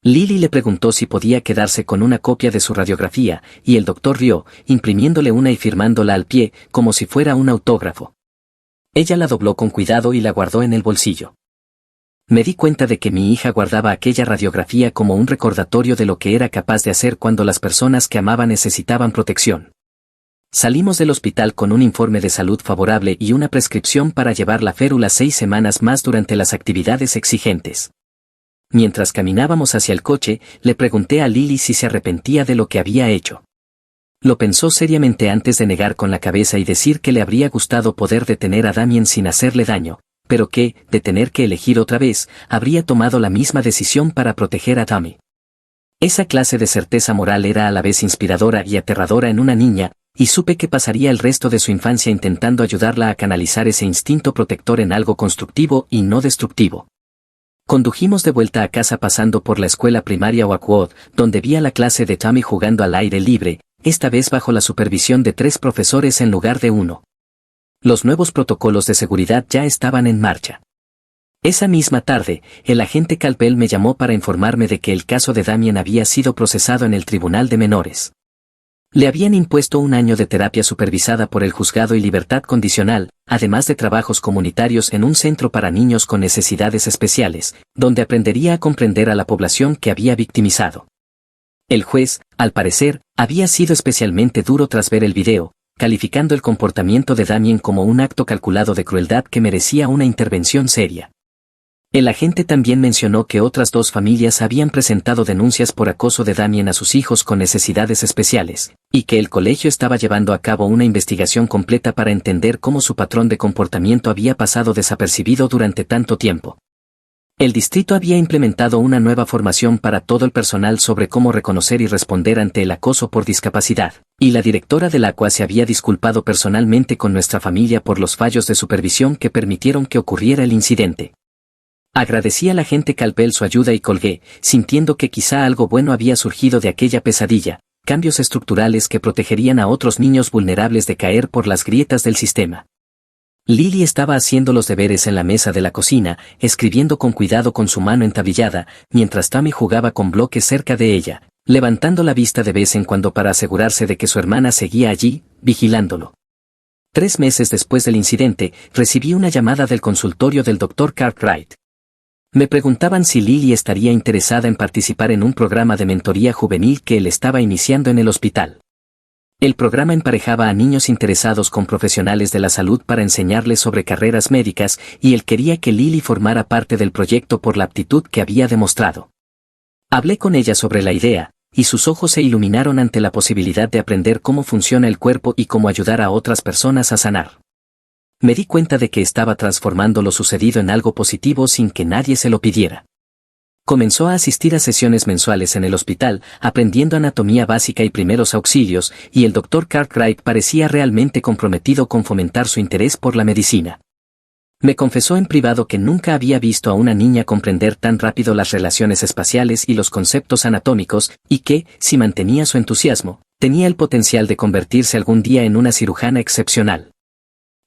Lily le preguntó si podía quedarse con una copia de su radiografía, y el doctor rió, imprimiéndole una y firmándola al pie, como si fuera un autógrafo. Ella la dobló con cuidado y la guardó en el bolsillo. Me di cuenta de que mi hija guardaba aquella radiografía como un recordatorio de lo que era capaz de hacer cuando las personas que amaba necesitaban protección. Salimos del hospital con un informe de salud favorable y una prescripción para llevar la férula 6 semanas más durante las actividades exigentes. Mientras caminábamos hacia el coche, le pregunté a Lily si se arrepentía de lo que había hecho. Lo pensó seriamente antes de negar con la cabeza y decir que le habría gustado poder detener a Damien sin hacerle daño, pero que, de tener que elegir otra vez, habría tomado la misma decisión para proteger a Tommy. Esa clase de certeza moral era a la vez inspiradora y aterradora en una niña, y supe que pasaría el resto de su infancia intentando ayudarla a canalizar ese instinto protector en algo constructivo y no destructivo. Condujimos de vuelta a casa pasando por la escuela primaria Oakwood, donde vi a la clase de Tommy jugando al aire libre, esta vez bajo la supervisión de 3 profesores en lugar de 1. Los nuevos protocolos de seguridad ya estaban en marcha. Esa misma tarde, el agente Calpel me llamó para informarme de que el caso de Damien había sido procesado en el Tribunal de Menores. Le habían impuesto 1 año de terapia supervisada por el juzgado y libertad condicional, además de trabajos comunitarios en un centro para niños con necesidades especiales, donde aprendería a comprender a la población que había victimizado. El juez, al parecer, había sido especialmente duro tras ver el video, calificando el comportamiento de Damien como un acto calculado de crueldad que merecía una intervención seria. El agente también mencionó que otras 2 familias habían presentado denuncias por acoso de Damien a sus hijos con necesidades especiales, y que el colegio estaba llevando a cabo una investigación completa para entender cómo su patrón de comportamiento había pasado desapercibido durante tanto tiempo. El distrito había implementado una nueva formación para todo el personal sobre cómo reconocer y responder ante el acoso por discapacidad, y la directora del ACUA se había disculpado personalmente con nuestra familia por los fallos de supervisión que permitieron que ocurriera el incidente. Agradecí al agente Calpel su ayuda y colgué, sintiendo que quizá algo bueno había surgido de aquella pesadilla, cambios estructurales que protegerían a otros niños vulnerables de caer por las grietas del sistema. Lily estaba haciendo los deberes en la mesa de la cocina, escribiendo con cuidado con su mano entablillada, mientras Tommy jugaba con bloques cerca de ella, levantando la vista de vez en cuando para asegurarse de que su hermana seguía allí, vigilándolo. 3 meses después del incidente, recibí una llamada del consultorio del Dr. Cartwright. Me preguntaban si Lily estaría interesada en participar en un programa de mentoría juvenil que él estaba iniciando en el hospital. El programa emparejaba a niños interesados con profesionales de la salud para enseñarles sobre carreras médicas y él quería que Lily formara parte del proyecto por la aptitud que había demostrado. Hablé con ella sobre la idea, y sus ojos se iluminaron ante la posibilidad de aprender cómo funciona el cuerpo y cómo ayudar a otras personas a sanar. Me di cuenta de que estaba transformando lo sucedido en algo positivo sin que nadie se lo pidiera. Comenzó a asistir a sesiones mensuales en el hospital, aprendiendo anatomía básica y primeros auxilios, y el Dr. Cartwright parecía realmente comprometido con fomentar su interés por la medicina. Me confesó en privado que nunca había visto a una niña comprender tan rápido las relaciones espaciales y los conceptos anatómicos, y que, si mantenía su entusiasmo, tenía el potencial de convertirse algún día en una cirujana excepcional.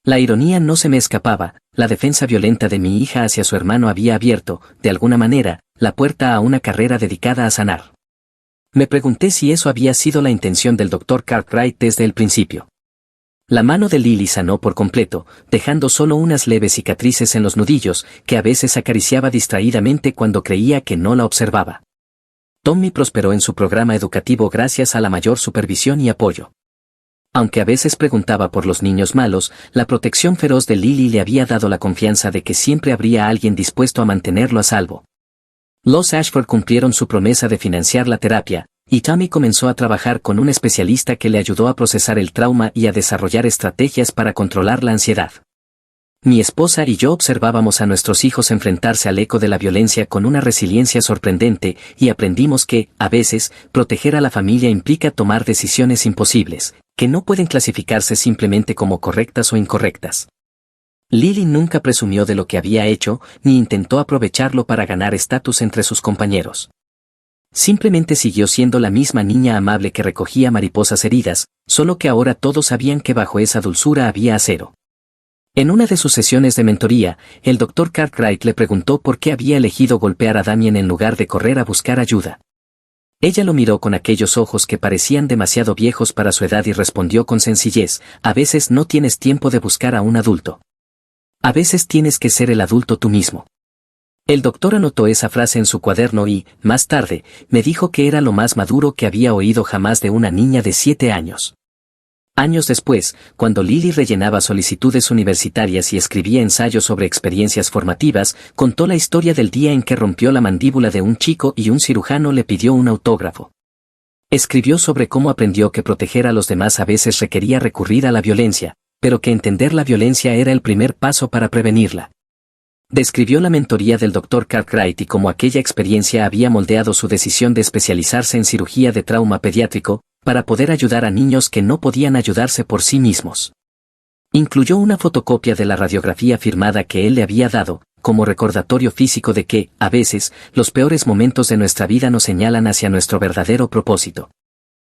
La ironía no se me escapaba, la defensa violenta de mi hija hacia su hermano había abierto, de alguna manera, la puerta a una carrera dedicada a sanar. Me pregunté si eso había sido la intención del Dr. Cartwright desde el principio. La mano de Lily sanó por completo, dejando solo unas leves cicatrices en los nudillos, que a veces acariciaba distraídamente cuando creía que no la observaba. Tommy prosperó en su programa educativo gracias a la mayor supervisión y apoyo. Aunque a veces preguntaba por los niños malos, la protección feroz de Lily le había dado la confianza de que siempre habría alguien dispuesto a mantenerlo a salvo. Los Ashford cumplieron su promesa de financiar la terapia, y Tommy comenzó a trabajar con un especialista que le ayudó a procesar el trauma y a desarrollar estrategias para controlar la ansiedad. Mi esposa y yo observábamos a nuestros hijos enfrentarse al eco de la violencia con una resiliencia sorprendente y aprendimos que, a veces, proteger a la familia implica tomar decisiones imposibles, que no pueden clasificarse simplemente como correctas o incorrectas. Lily nunca presumió de lo que había hecho, ni intentó aprovecharlo para ganar estatus entre sus compañeros. Simplemente siguió siendo la misma niña amable que recogía mariposas heridas, solo que ahora todos sabían que bajo esa dulzura había acero. En una de sus sesiones de mentoría, el Dr. Cartwright le preguntó por qué había elegido golpear a Damien en lugar de correr a buscar ayuda. Ella lo miró con aquellos ojos que parecían demasiado viejos para su edad y respondió con sencillez: a veces no tienes tiempo de buscar a un adulto. A veces tienes que ser el adulto tú mismo. El doctor anotó esa frase en su cuaderno y, más tarde, me dijo que era lo más maduro que había oído jamás de una niña de 7 años. Años después, cuando Lily rellenaba solicitudes universitarias y escribía ensayos sobre experiencias formativas, contó la historia del día en que rompió la mandíbula de un chico y un cirujano le pidió un autógrafo. Escribió sobre cómo aprendió que proteger a los demás a veces requería recurrir a la violencia, pero que entender la violencia era el primer paso para prevenirla. Describió la mentoría del Dr. Cartwright y cómo aquella experiencia había moldeado su decisión de especializarse en cirugía de trauma pediátrico, para poder ayudar a niños que no podían ayudarse por sí mismos. Incluyó una fotocopia de la radiografía firmada que él le había dado, como recordatorio físico de que, a veces, los peores momentos de nuestra vida nos señalan hacia nuestro verdadero propósito.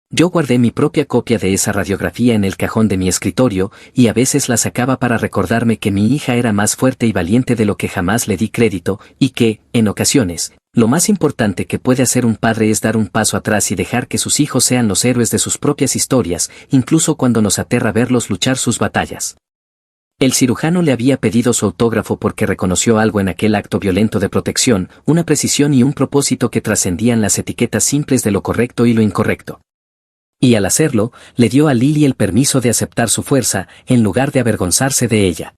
Yo guardé mi propia copia de esa radiografía en el cajón de mi escritorio, y a veces la sacaba para recordarme que mi hija era más fuerte y valiente de lo que jamás le di crédito, y que, en ocasiones, lo más importante que puede hacer un padre es dar un paso atrás y dejar que sus hijos sean los héroes de sus propias historias, incluso cuando nos aterra verlos luchar sus batallas. El cirujano le había pedido su autógrafo porque reconoció algo en aquel acto violento de protección, una precisión y un propósito que trascendían las etiquetas simples de lo correcto y lo incorrecto. Y al hacerlo, le dio a Lily el permiso de aceptar su fuerza, en lugar de avergonzarse de ella.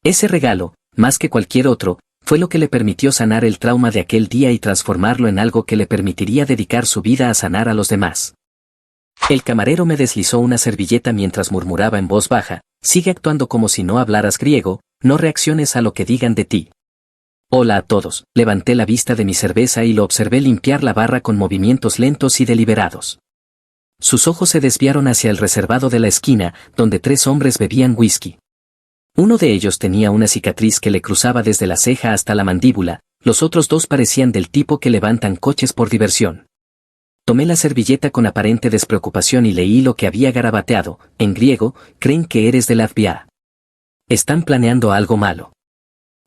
Ese regalo, más que cualquier otro, fue lo que le permitió sanar el trauma de aquel día y transformarlo en algo que le permitiría dedicar su vida a sanar a los demás. El camarero me deslizó una servilleta mientras murmuraba en voz baja: sigue actuando como si no hablaras griego, no reacciones a lo que digan de ti. Hola a todos. Levanté la vista de mi cerveza y lo observé limpiar la barra con movimientos lentos y deliberados. Sus ojos se desviaron hacia el reservado de la esquina, donde 3 hombres bebían whisky. Uno de ellos tenía una cicatriz que le cruzaba desde la ceja hasta la mandíbula, los otros 2 parecían del tipo que levantan coches por diversión. Tomé la servilleta con aparente despreocupación y leí lo que había garabateado, en griego: creen que eres del FBI. Están planeando algo malo.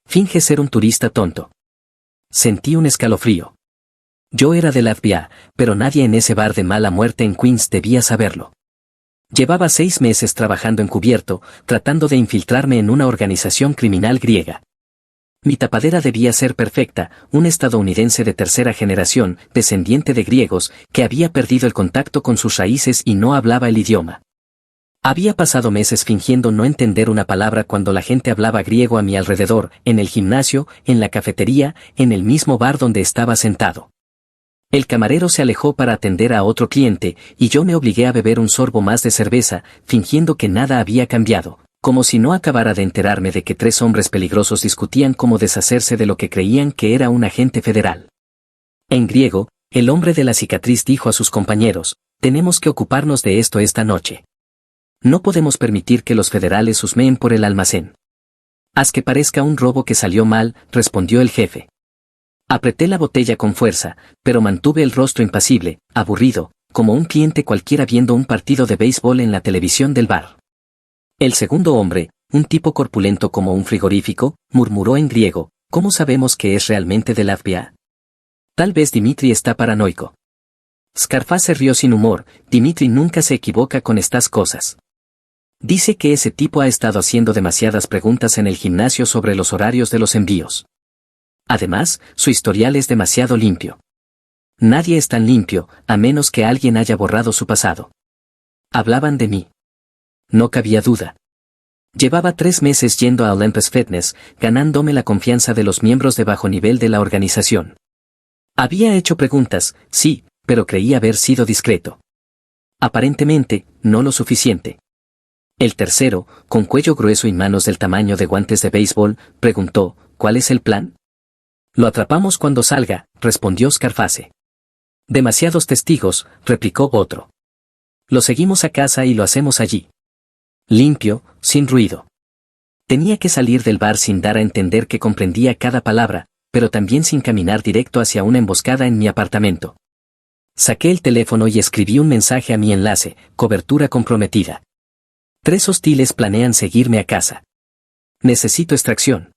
Finge ser un turista tonto. Sentí un escalofrío. Yo era del FBI, pero nadie en ese bar de mala muerte en Queens debía saberlo. Llevaba 6 meses trabajando encubierto, tratando de infiltrarme en una organización criminal griega. Mi tapadera debía ser perfecta, un estadounidense de tercera generación, descendiente de griegos, que había perdido el contacto con sus raíces y no hablaba el idioma. Había pasado meses fingiendo no entender una palabra cuando la gente hablaba griego a mi alrededor, en el gimnasio, en la cafetería, en el mismo bar donde estaba sentado. El camarero se alejó para atender a otro cliente, y yo me obligué a beber un sorbo más de cerveza, fingiendo que nada había cambiado, como si no acabara de enterarme de que 3 hombres peligrosos discutían cómo deshacerse de lo que creían que era un agente federal. En griego, el hombre de la cicatriz dijo a sus compañeros: tenemos que ocuparnos de esto esta noche. No podemos permitir que los federales husmeen por el almacén. Haz que parezca un robo que salió mal, respondió el jefe. Apreté la botella con fuerza, pero mantuve el rostro impasible, aburrido, como un cliente cualquiera viendo un partido de béisbol en la televisión del bar. El segundo hombre, un tipo corpulento como un frigorífico, murmuró en griego: ¿cómo sabemos que es realmente del FBI? Tal vez Dimitri está paranoico. Scarfa se rió sin humor: Dimitri nunca se equivoca con estas cosas. Dice que ese tipo ha estado haciendo demasiadas preguntas en el gimnasio sobre los horarios de los envíos. Además, su historial es demasiado limpio. Nadie es tan limpio, a menos que alguien haya borrado su pasado. Hablaban de mí. No cabía duda. Llevaba 3 meses yendo a Olympus Fitness, ganándome la confianza de los miembros de bajo nivel de la organización. Había hecho preguntas, sí, pero creí haber sido discreto. Aparentemente, no lo suficiente. El tercero, con cuello grueso y manos del tamaño de guantes de béisbol, preguntó: ¿cuál es el plan? Lo atrapamos cuando salga, respondió Scarface. Demasiados testigos, replicó otro. Lo seguimos a casa y lo hacemos allí. Limpio, sin ruido. Tenía que salir del bar sin dar a entender que comprendía cada palabra, pero también sin caminar directo hacia una emboscada en mi apartamento. Saqué el teléfono y escribí un mensaje a mi enlace: cobertura comprometida. 3 hostiles planean seguirme a casa. Necesito extracción.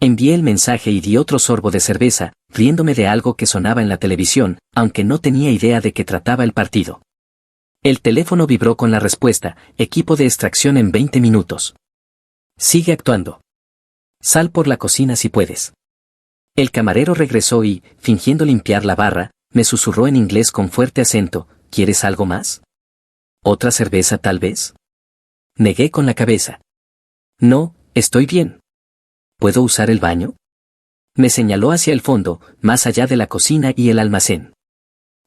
Envié el mensaje y di otro sorbo de cerveza, riéndome de algo que sonaba en la televisión, aunque no tenía idea de qué trataba el partido. El teléfono vibró con la respuesta: equipo de extracción en 20 minutos. Sigue actuando. Sal por la cocina si puedes. El camarero regresó y, fingiendo limpiar la barra, me susurró en inglés con fuerte acento: ¿quieres algo más? ¿Otra cerveza tal vez? Negué con la cabeza. No, estoy bien. ¿Puedo usar el baño? Me señaló hacia el fondo, más allá de la cocina y el almacén.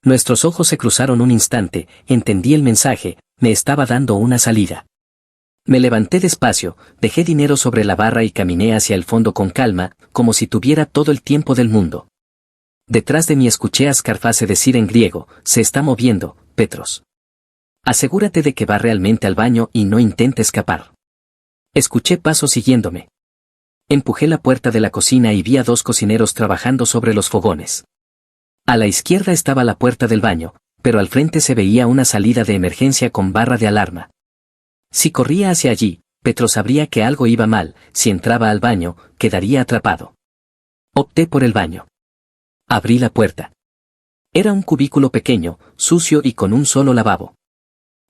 Nuestros ojos se cruzaron un instante, entendí el mensaje, me estaba dando una salida. Me levanté despacio, dejé dinero sobre la barra y caminé hacia el fondo con calma, como si tuviera todo el tiempo del mundo. Detrás de mí escuché a Scarface decir en griego: se está moviendo, Petros. Asegúrate de que va realmente al baño y no intente escapar. Escuché pasos siguiéndome. Empujé la puerta de la cocina y vi a 2 cocineros trabajando sobre los fogones. A la izquierda estaba la puerta del baño, pero al frente se veía una salida de emergencia con barra de alarma. Si corría hacia allí, Petros sabría que algo iba mal; si entraba al baño, quedaría atrapado. Opté por el baño. Abrí la puerta. Era un cubículo pequeño, sucio y con un solo lavabo.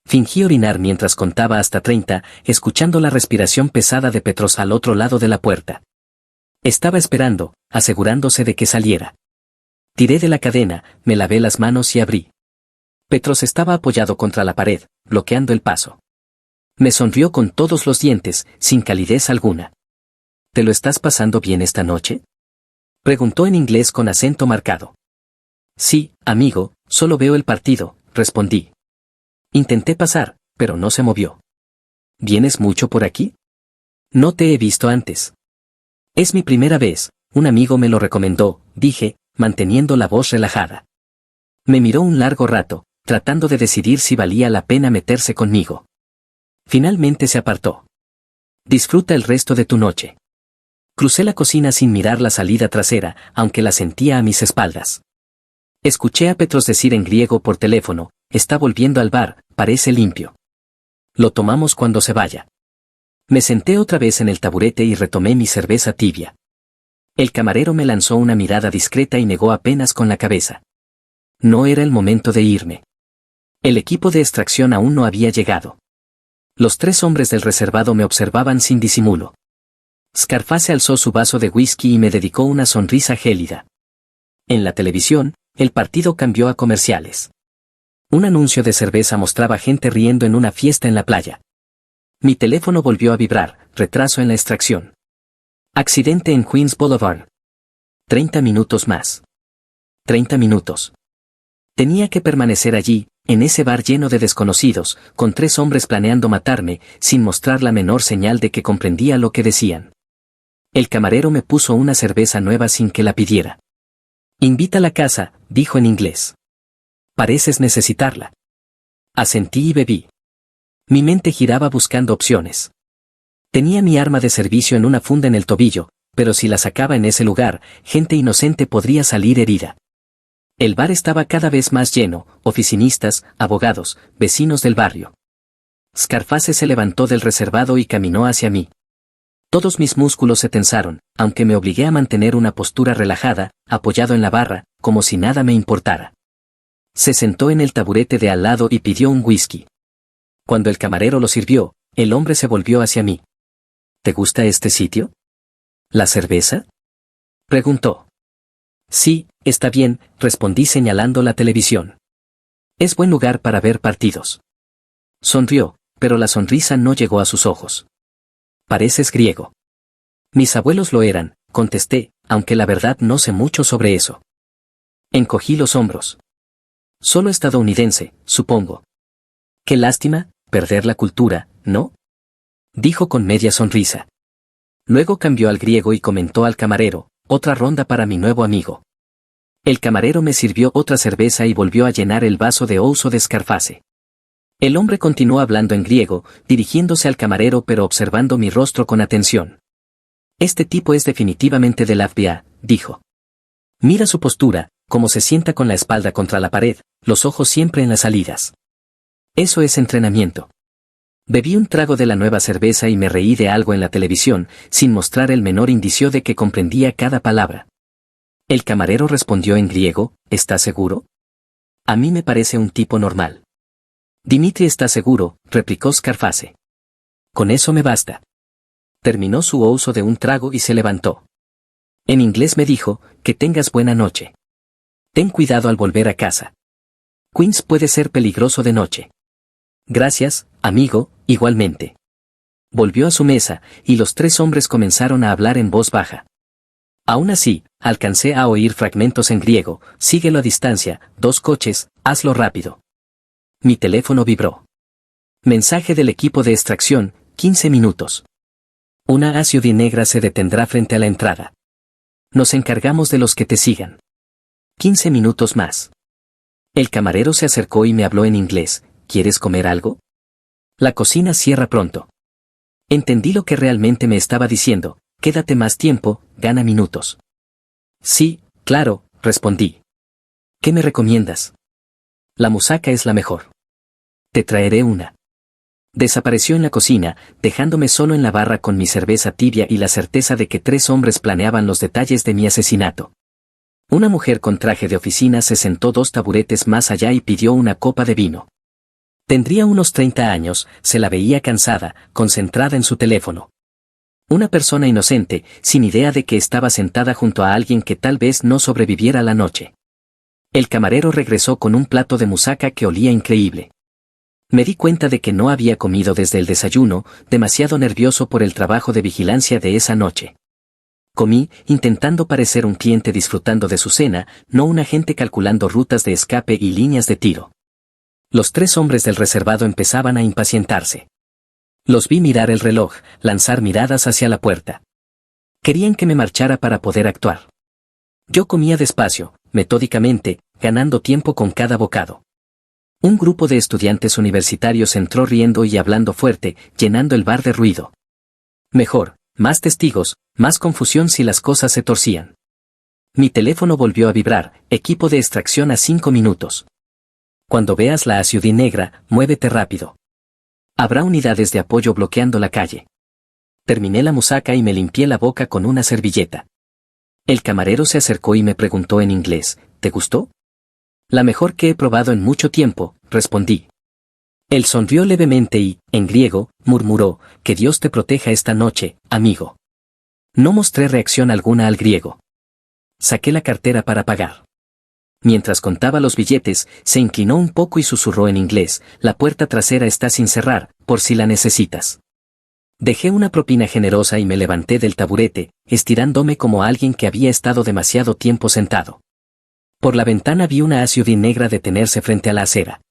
Fingí orinar mientras contaba hasta 30, escuchando la respiración pesada de Petros al otro lado de la puerta. Estaba esperando, asegurándose de que saliera. Tiré de la cadena, me lavé las manos y abrí. Petros estaba apoyado contra la pared, bloqueando el paso. Me sonrió con todos los dientes, sin calidez alguna. ¿Te lo estás pasando bien esta noche?, preguntó en inglés con acento marcado. Sí, amigo, solo veo el partido, respondí. Intenté pasar, pero no se movió. ¿Vienes mucho por aquí? No te he visto antes. Es mi primera vez, un amigo me lo recomendó, dije, manteniendo la voz relajada. Me miró un largo rato, tratando de decidir si valía la pena meterse conmigo. Finalmente se apartó. Disfruta el resto de tu noche. Crucé la cocina sin mirar la salida trasera, aunque la sentía a mis espaldas. Escuché a Petros decir en griego por teléfono: está volviendo al bar, parece limpio. Lo tomamos cuando se vaya. Me senté otra vez en el taburete y retomé mi cerveza tibia. El camarero me lanzó una mirada discreta y negó apenas con la cabeza. No era el momento de irme. El equipo de extracción aún no había llegado. Los 3 hombres del reservado me observaban sin disimulo. Scarface alzó su vaso de whisky y me dedicó una sonrisa gélida. En la televisión, el partido cambió a comerciales. Un anuncio de cerveza mostraba gente riendo en una fiesta en la playa. Mi teléfono volvió a vibrar: retraso en la extracción. Accidente en Queens Boulevard. 30 minutos más. 30 minutos. Tenía que permanecer allí, en ese bar lleno de desconocidos, con 3 hombres planeando matarme, sin mostrar la menor señal de que comprendía lo que decían. El camarero me puso una cerveza nueva sin que la pidiera. Invita a la casa, dijo en inglés. Pareces necesitarla. Asentí y bebí. Mi mente giraba buscando opciones. Tenía mi arma de servicio en una funda en el tobillo, pero si la sacaba en ese lugar, gente inocente podría salir herida. El bar estaba cada vez más lleno: oficinistas, abogados, vecinos del barrio. Scarface se levantó del reservado y caminó hacia mí. Todos mis músculos se tensaron, aunque me obligué a mantener una postura relajada, apoyado en la barra, como si nada me importara. Se sentó en el taburete de al lado y pidió un whisky. Cuando el camarero lo sirvió, el hombre se volvió hacia mí. ¿Te gusta este sitio? ¿La cerveza?, preguntó. Sí, está bien, respondí señalando la televisión. Es buen lugar para ver partidos. Sonrió, pero la sonrisa no llegó a sus ojos. Pareces griego. Mis abuelos lo eran, contesté, aunque la verdad no sé mucho sobre eso. Encogí los hombros. Solo estadounidense, supongo. Qué lástima, perder la cultura, ¿no?, dijo con media sonrisa. Luego cambió al griego y comentó al camarero: otra ronda para mi nuevo amigo. El camarero me sirvió otra cerveza y volvió a llenar el vaso de ouzo de Scarface. El hombre continuó hablando en griego, dirigiéndose al camarero pero observando mi rostro con atención. Este tipo es definitivamente del FBI, dijo. Mira su postura, cómo se sienta con la espalda contra la pared, los ojos siempre en las salidas. Eso es entrenamiento. Bebí un trago de la nueva cerveza y me reí de algo en la televisión, sin mostrar el menor indicio de que comprendía cada palabra. El camarero respondió en griego, ¿estás seguro? A mí me parece un tipo normal. Dimitri está seguro, replicó Scarface. Con eso me basta. Terminó su uso de un trago y se levantó. En inglés me dijo, que tengas buena noche. Ten cuidado al volver a casa. Queens puede ser peligroso de noche. Gracias, amigo, igualmente. Volvió a su mesa, y los tres hombres comenzaron a hablar en voz baja. Aún así, alcancé a oír fragmentos en griego, síguelo a distancia, 2 coches, hazlo rápido. Mi teléfono vibró. Mensaje del equipo de extracción, 15 minutos. Una SUV negra se detendrá frente a la entrada. Nos encargamos de los que te sigan. 15 minutos más. El camarero se acercó y me habló en inglés, ¿quieres comer algo? La cocina cierra pronto. Entendí lo que realmente me estaba diciendo, quédate más tiempo, gana minutos. Sí, claro, respondí. ¿Qué me recomiendas? La musaca es la mejor. Te traeré una. Desapareció en la cocina, dejándome solo en la barra con mi cerveza tibia y la certeza de que 3 hombres planeaban los detalles de mi asesinato. Una mujer con traje de oficina se sentó 2 taburetes más allá y pidió una copa de vino. Tendría unos 30 años, se la veía cansada, concentrada en su teléfono. Una persona inocente, sin idea de que estaba sentada junto a alguien que tal vez no sobreviviera la noche. El camarero regresó con un plato de musaca que olía increíble. Me di cuenta de que no había comido desde el desayuno, demasiado nervioso por el trabajo de vigilancia de esa noche. Comí, intentando parecer un cliente disfrutando de su cena, no un agente calculando rutas de escape y líneas de tiro. Los 3 hombres del reservado empezaban a impacientarse. Los vi mirar el reloj, lanzar miradas hacia la puerta. Querían que me marchara para poder actuar. Yo comía despacio, metódicamente, ganando tiempo con cada bocado. Un grupo de estudiantes universitarios entró riendo y hablando fuerte, llenando el bar de ruido. Mejor, más testigos, más confusión si las cosas se torcían. Mi teléfono volvió a vibrar, equipo de extracción a 5 minutos. Cuando veas la SUV negra, muévete rápido. Habrá unidades de apoyo bloqueando la calle. Terminé la musaca y me limpié la boca con una servilleta. El camarero se acercó y me preguntó en inglés, ¿te gustó? La mejor que he probado en mucho tiempo, respondí. Él sonrió levemente y, en griego, murmuró, que Dios te proteja esta noche, amigo. No mostré reacción alguna al griego. Saqué la cartera para pagar. Mientras contaba los billetes, se inclinó un poco y susurró en inglés, la puerta trasera está sin cerrar, por si la necesitas. Dejé una propina generosa y me levanté del taburete, estirándome como alguien que había estado demasiado tiempo sentado. Por la ventana vi una SUV negra detenerse frente a la acera.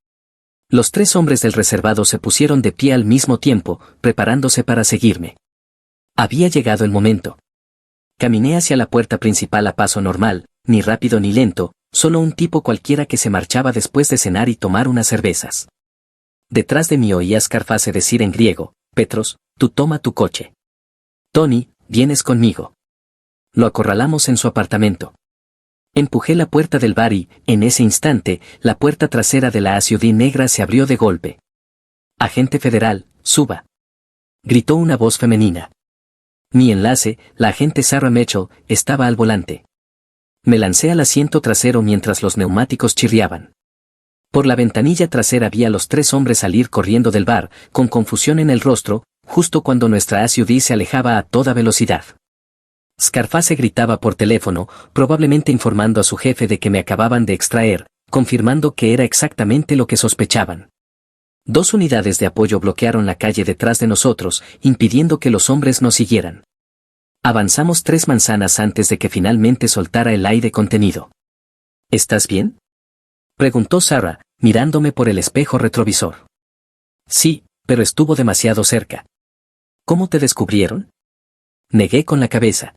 Los 3 hombres del reservado se pusieron de pie al mismo tiempo, preparándose para seguirme. Había llegado el momento. Caminé hacia la puerta principal a paso normal, ni rápido ni lento, solo un tipo cualquiera que se marchaba después de cenar y tomar unas cervezas. Detrás de mí oía Scarface decir en griego, Petros, tú toma tu coche. Tony, vienes conmigo. Lo acorralamos en su apartamento. Empujé la puerta del bar y, en ese instante, la puerta trasera de la SUV negra se abrió de golpe. Agente federal, suba. Gritó una voz femenina. Mi enlace, la agente Sarah Mitchell, estaba al volante. Me lancé al asiento trasero mientras los neumáticos chirriaban. Por la ventanilla trasera vi a los 3 hombres salir corriendo del bar, con confusión en el rostro, justo cuando nuestra SUV se alejaba a toda velocidad. Scarface gritaba por teléfono, probablemente informando a su jefe de que me acababan de extraer, confirmando que era exactamente lo que sospechaban. 2 unidades de apoyo bloquearon la calle detrás de nosotros, impidiendo que los hombres nos siguieran. Avanzamos 3 manzanas antes de que finalmente soltara el aire contenido. ¿Estás bien?, preguntó Sarah, mirándome por el espejo retrovisor. Sí, pero estuvo demasiado cerca. ¿Cómo te descubrieron? Negué con la cabeza.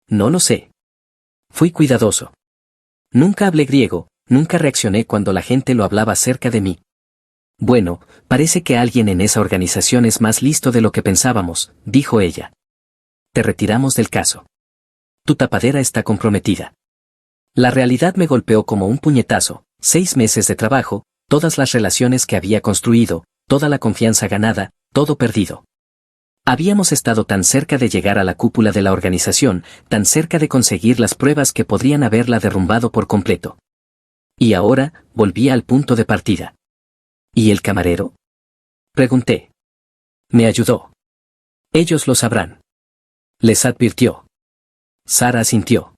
No lo sé. Fui cuidadoso. Nunca hablé griego, nunca reaccioné cuando la gente lo hablaba cerca de mí. Bueno, parece que alguien en esa organización es más listo de lo que pensábamos, dijo ella. Te retiramos del caso. Tu tapadera está comprometida. La realidad me golpeó como un puñetazo, 6 meses de trabajo, todas las relaciones que había construido, toda la confianza ganada, todo perdido. Habíamos estado tan cerca de llegar a la cúpula de la organización, tan cerca de conseguir las pruebas que podrían haberla derrumbado por completo. Y ahora, volvía al punto de partida. ¿Y el camarero? Pregunté. Me ayudó. Ellos lo sabrán. Les advirtió. Sara asintió.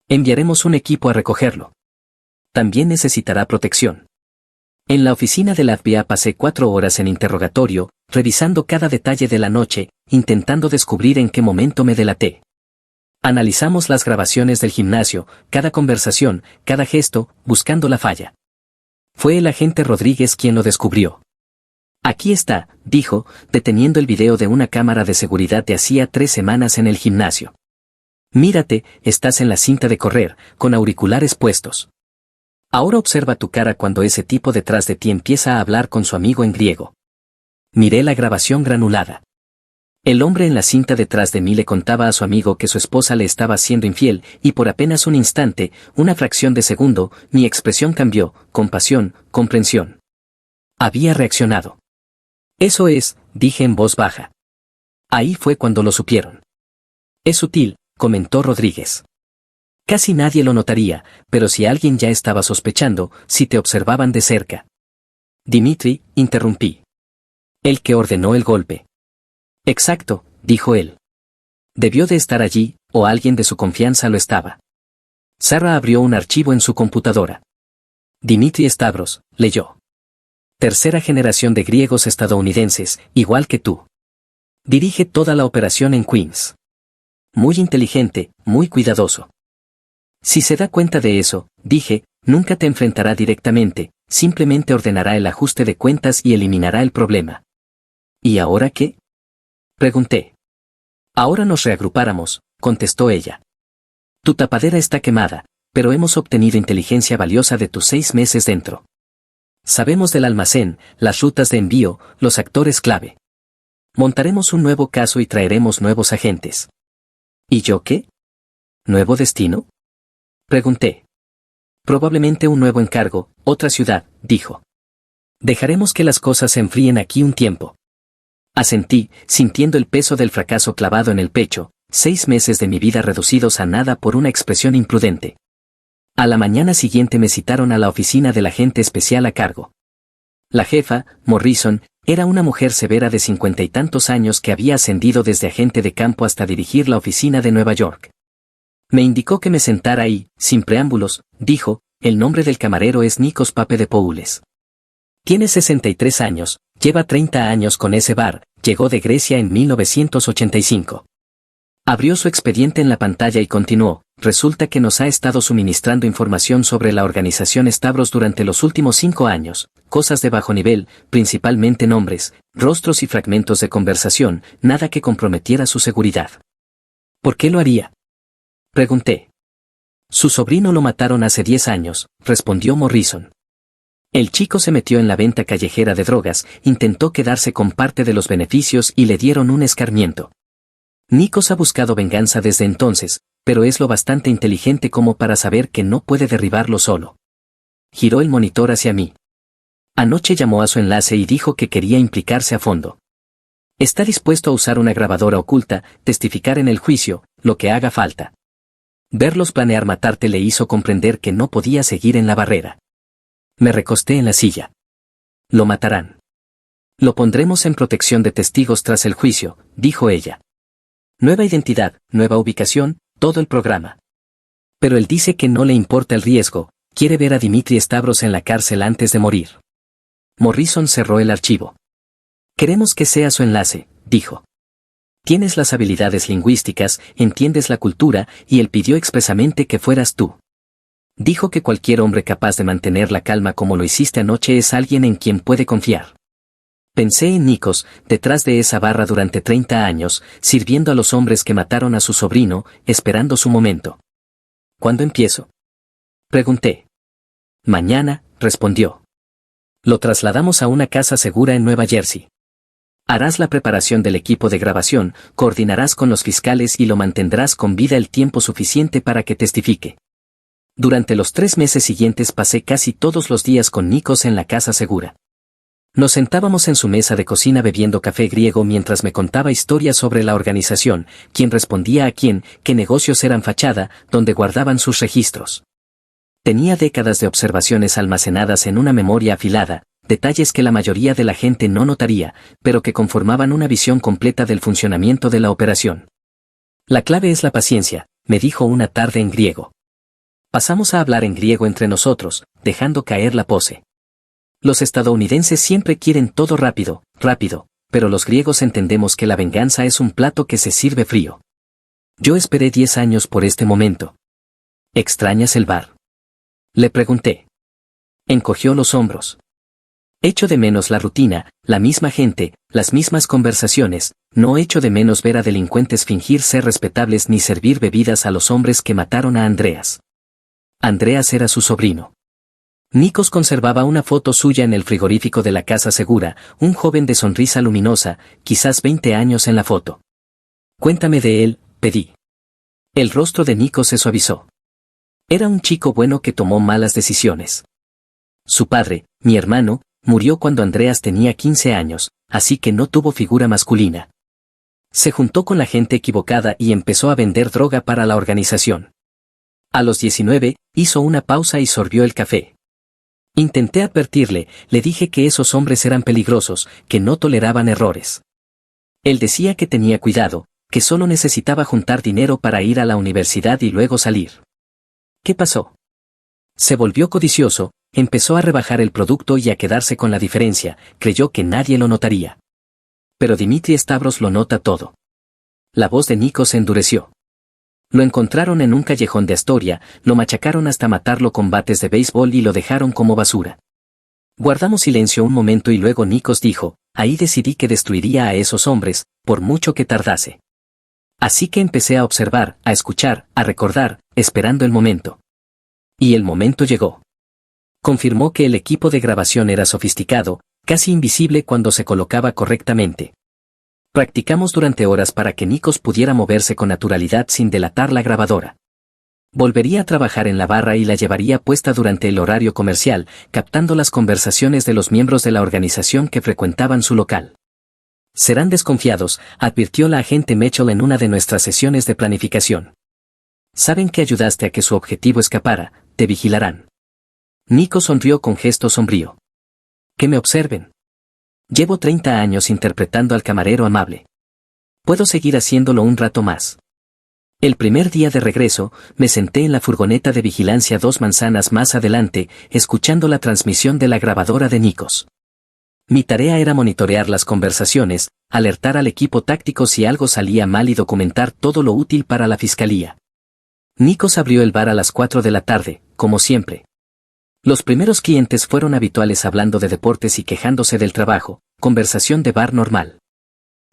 Enviaremos un equipo a recogerlo. También necesitará protección. En la oficina de la FBI pasé 4 horas en interrogatorio, revisando cada detalle de la noche, intentando descubrir en qué momento me delaté. Analizamos las grabaciones del gimnasio, cada conversación, cada gesto, buscando la falla. Fue el agente Rodríguez quien lo descubrió. Aquí está, dijo, deteniendo el video de una cámara de seguridad de hacía 3 semanas en el gimnasio. Mírate, estás en la cinta de correr, con auriculares puestos. Ahora observa tu cara cuando ese tipo detrás de ti empieza a hablar con su amigo en griego. Miré la grabación granulada. El hombre en la cinta detrás de mí le contaba a su amigo que su esposa le estaba siendo infiel, y por apenas un instante, una fracción de segundo, mi expresión cambió, compasión, comprensión. Había reaccionado. Eso es, dije en voz baja. Ahí fue cuando lo supieron. Es sutil, comentó Rodríguez. Casi nadie lo notaría, pero si alguien ya estaba sospechando, si te observaban de cerca. Dimitri, interrumpí. El que ordenó el golpe. Exacto, dijo él. Debió de estar allí, o alguien de su confianza lo estaba. Sara abrió un archivo en su computadora. Dimitri Stavros, leyó. Tercera generación de griegos estadounidenses, igual que tú. Dirige toda la operación en Queens. Muy inteligente, muy cuidadoso. Si se da cuenta de eso, dije, nunca te enfrentará directamente, simplemente ordenará el ajuste de cuentas y eliminará el problema. ¿Y ahora qué? Pregunté. Ahora nos reagrupáramos, contestó ella. Tu tapadera está quemada, pero hemos obtenido inteligencia valiosa de tus 6 meses dentro. Sabemos del almacén, las rutas de envío, los actores clave. Montaremos un nuevo caso y traeremos nuevos agentes. ¿Y yo qué? ¿Nuevo destino? Pregunté. Probablemente un nuevo encargo, otra ciudad, dijo. Dejaremos que las cosas se enfríen aquí un tiempo. Asentí, sintiendo el peso del fracaso clavado en el pecho, 6 meses de mi vida reducidos a nada por una expresión imprudente. A la mañana siguiente me citaron a la oficina del agente especial a cargo. La jefa, Morrison, era una mujer severa de 50 y tantos años que había ascendido desde agente de campo hasta dirigir la oficina de Nueva York. Me indicó que me sentara ahí, sin preámbulos, dijo, el nombre del camarero es Nikos Papadopoulos. Tiene 63 años, lleva 30 años con ese bar, llegó de Grecia en 1985. Abrió su expediente en la pantalla y continuó, resulta que nos ha estado suministrando información sobre la organización Stavros durante los últimos 5 años, cosas de bajo nivel, principalmente nombres, rostros y fragmentos de conversación, nada que comprometiera su seguridad. ¿Por qué lo haría? Pregunté. Su sobrino lo mataron hace 10 años, respondió Morrison. El chico se metió en la venta callejera de drogas, intentó quedarse con parte de los beneficios y le dieron un escarmiento. Nikos ha buscado venganza desde entonces, pero es lo bastante inteligente como para saber que no puede derribarlo solo. Giró el monitor hacia mí. Anoche llamó a su enlace y dijo que quería implicarse a fondo. Está dispuesto a usar una grabadora oculta, testificar en el juicio, lo que haga falta. Verlos planear matarte le hizo comprender que no podía seguir en la barrera. Me recosté en la silla. Lo matarán. Lo pondremos en protección de testigos tras el juicio, dijo ella. Nueva identidad, nueva ubicación, todo el programa. Pero él dice que no le importa el riesgo, quiere ver a Dimitri Stavros en la cárcel antes de morir. Morrison cerró el archivo. Queremos que sea su enlace, dijo. Tienes las habilidades lingüísticas, entiendes la cultura, y él pidió expresamente que fueras tú. Dijo que cualquier hombre capaz de mantener la calma como lo hiciste anoche es alguien en quien puede confiar. Pensé en Nikos, detrás de esa barra durante 30 años, sirviendo a los hombres que mataron a su sobrino, esperando su momento. ¿Cuándo empiezo? Pregunté. Mañana, respondió. Lo trasladamos a una casa segura en Nueva Jersey. Harás la preparación del equipo de grabación, coordinarás con los fiscales y lo mantendrás con vida el tiempo suficiente para que testifique. Durante los 3 meses siguientes pasé casi todos los días con Nikos en la casa segura. Nos sentábamos en su mesa de cocina bebiendo café griego mientras me contaba historias sobre la organización, quién respondía a quién, qué negocios eran fachada, donde guardaban sus registros. Tenía décadas de observaciones almacenadas en una memoria afilada, detalles que la mayoría de la gente no notaría, pero que conformaban una visión completa del funcionamiento de la operación. La clave es la paciencia, me dijo una tarde en griego. Pasamos a hablar en griego entre nosotros, dejando caer la pose. Los estadounidenses siempre quieren todo rápido, rápido, pero los griegos entendemos que la venganza es un plato que se sirve frío. Yo esperé 10 años por este momento. ¿Extrañas el bar? Le pregunté. Encogió los hombros. Echo de menos la rutina, la misma gente, las mismas conversaciones, no echo de menos ver a delincuentes fingir ser respetables ni servir bebidas a los hombres que mataron a Andreas. Andreas era su sobrino. Nikos conservaba una foto suya en el frigorífico de la casa segura, un joven de sonrisa luminosa, quizás 20 años en la foto. Cuéntame de él, pedí. El rostro de Nikos se suavizó. Era un chico bueno que tomó malas decisiones. Su padre, mi hermano, murió cuando Andreas tenía 15 años, así que no tuvo figura masculina. Se juntó con la gente equivocada y empezó a vender droga para la organización. A los 19, hizo una pausa y sorbió el café. Intenté advertirle, le dije que esos hombres eran peligrosos, que no toleraban errores. Él decía que tenía cuidado, que solo necesitaba juntar dinero para ir a la universidad y luego salir. ¿Qué pasó? Se volvió codicioso, empezó a rebajar el producto y a quedarse con la diferencia, creyó que nadie lo notaría. Pero Dimitri Stavros lo nota todo. La voz de Nikos se endureció. Lo encontraron en un callejón de Astoria, lo machacaron hasta matarlo con bates de béisbol y lo dejaron como basura. Guardamos silencio un momento y luego Nikos dijo, ahí decidí que destruiría a esos hombres, por mucho que tardase. Así que empecé a observar, a escuchar, a recordar, esperando el momento. Y el momento llegó. Confirmó que el equipo de grabación era sofisticado, casi invisible cuando se colocaba correctamente. Practicamos durante horas para que Nikos pudiera moverse con naturalidad sin delatar la grabadora. Volvería a trabajar en la barra y la llevaría puesta durante el horario comercial, captando las conversaciones de los miembros de la organización que frecuentaban su local. Serán desconfiados, advirtió la agente Mitchell en una de nuestras sesiones de planificación. Saben que ayudaste a que su objetivo escapara, te vigilarán. Nikos sonrió con gesto sombrío. Que me observen. Llevo 30 años interpretando al camarero amable. Puedo seguir haciéndolo un rato más. El primer día de regreso, me senté en la furgoneta de vigilancia 2 manzanas más adelante, escuchando la transmisión de la grabadora de Nikos. Mi tarea era monitorear las conversaciones, alertar al equipo táctico si algo salía mal y documentar todo lo útil para la fiscalía. Nikos abrió el bar a las 4 de la tarde, como siempre. Los primeros clientes fueron habituales hablando de deportes y quejándose del trabajo, conversación de bar normal.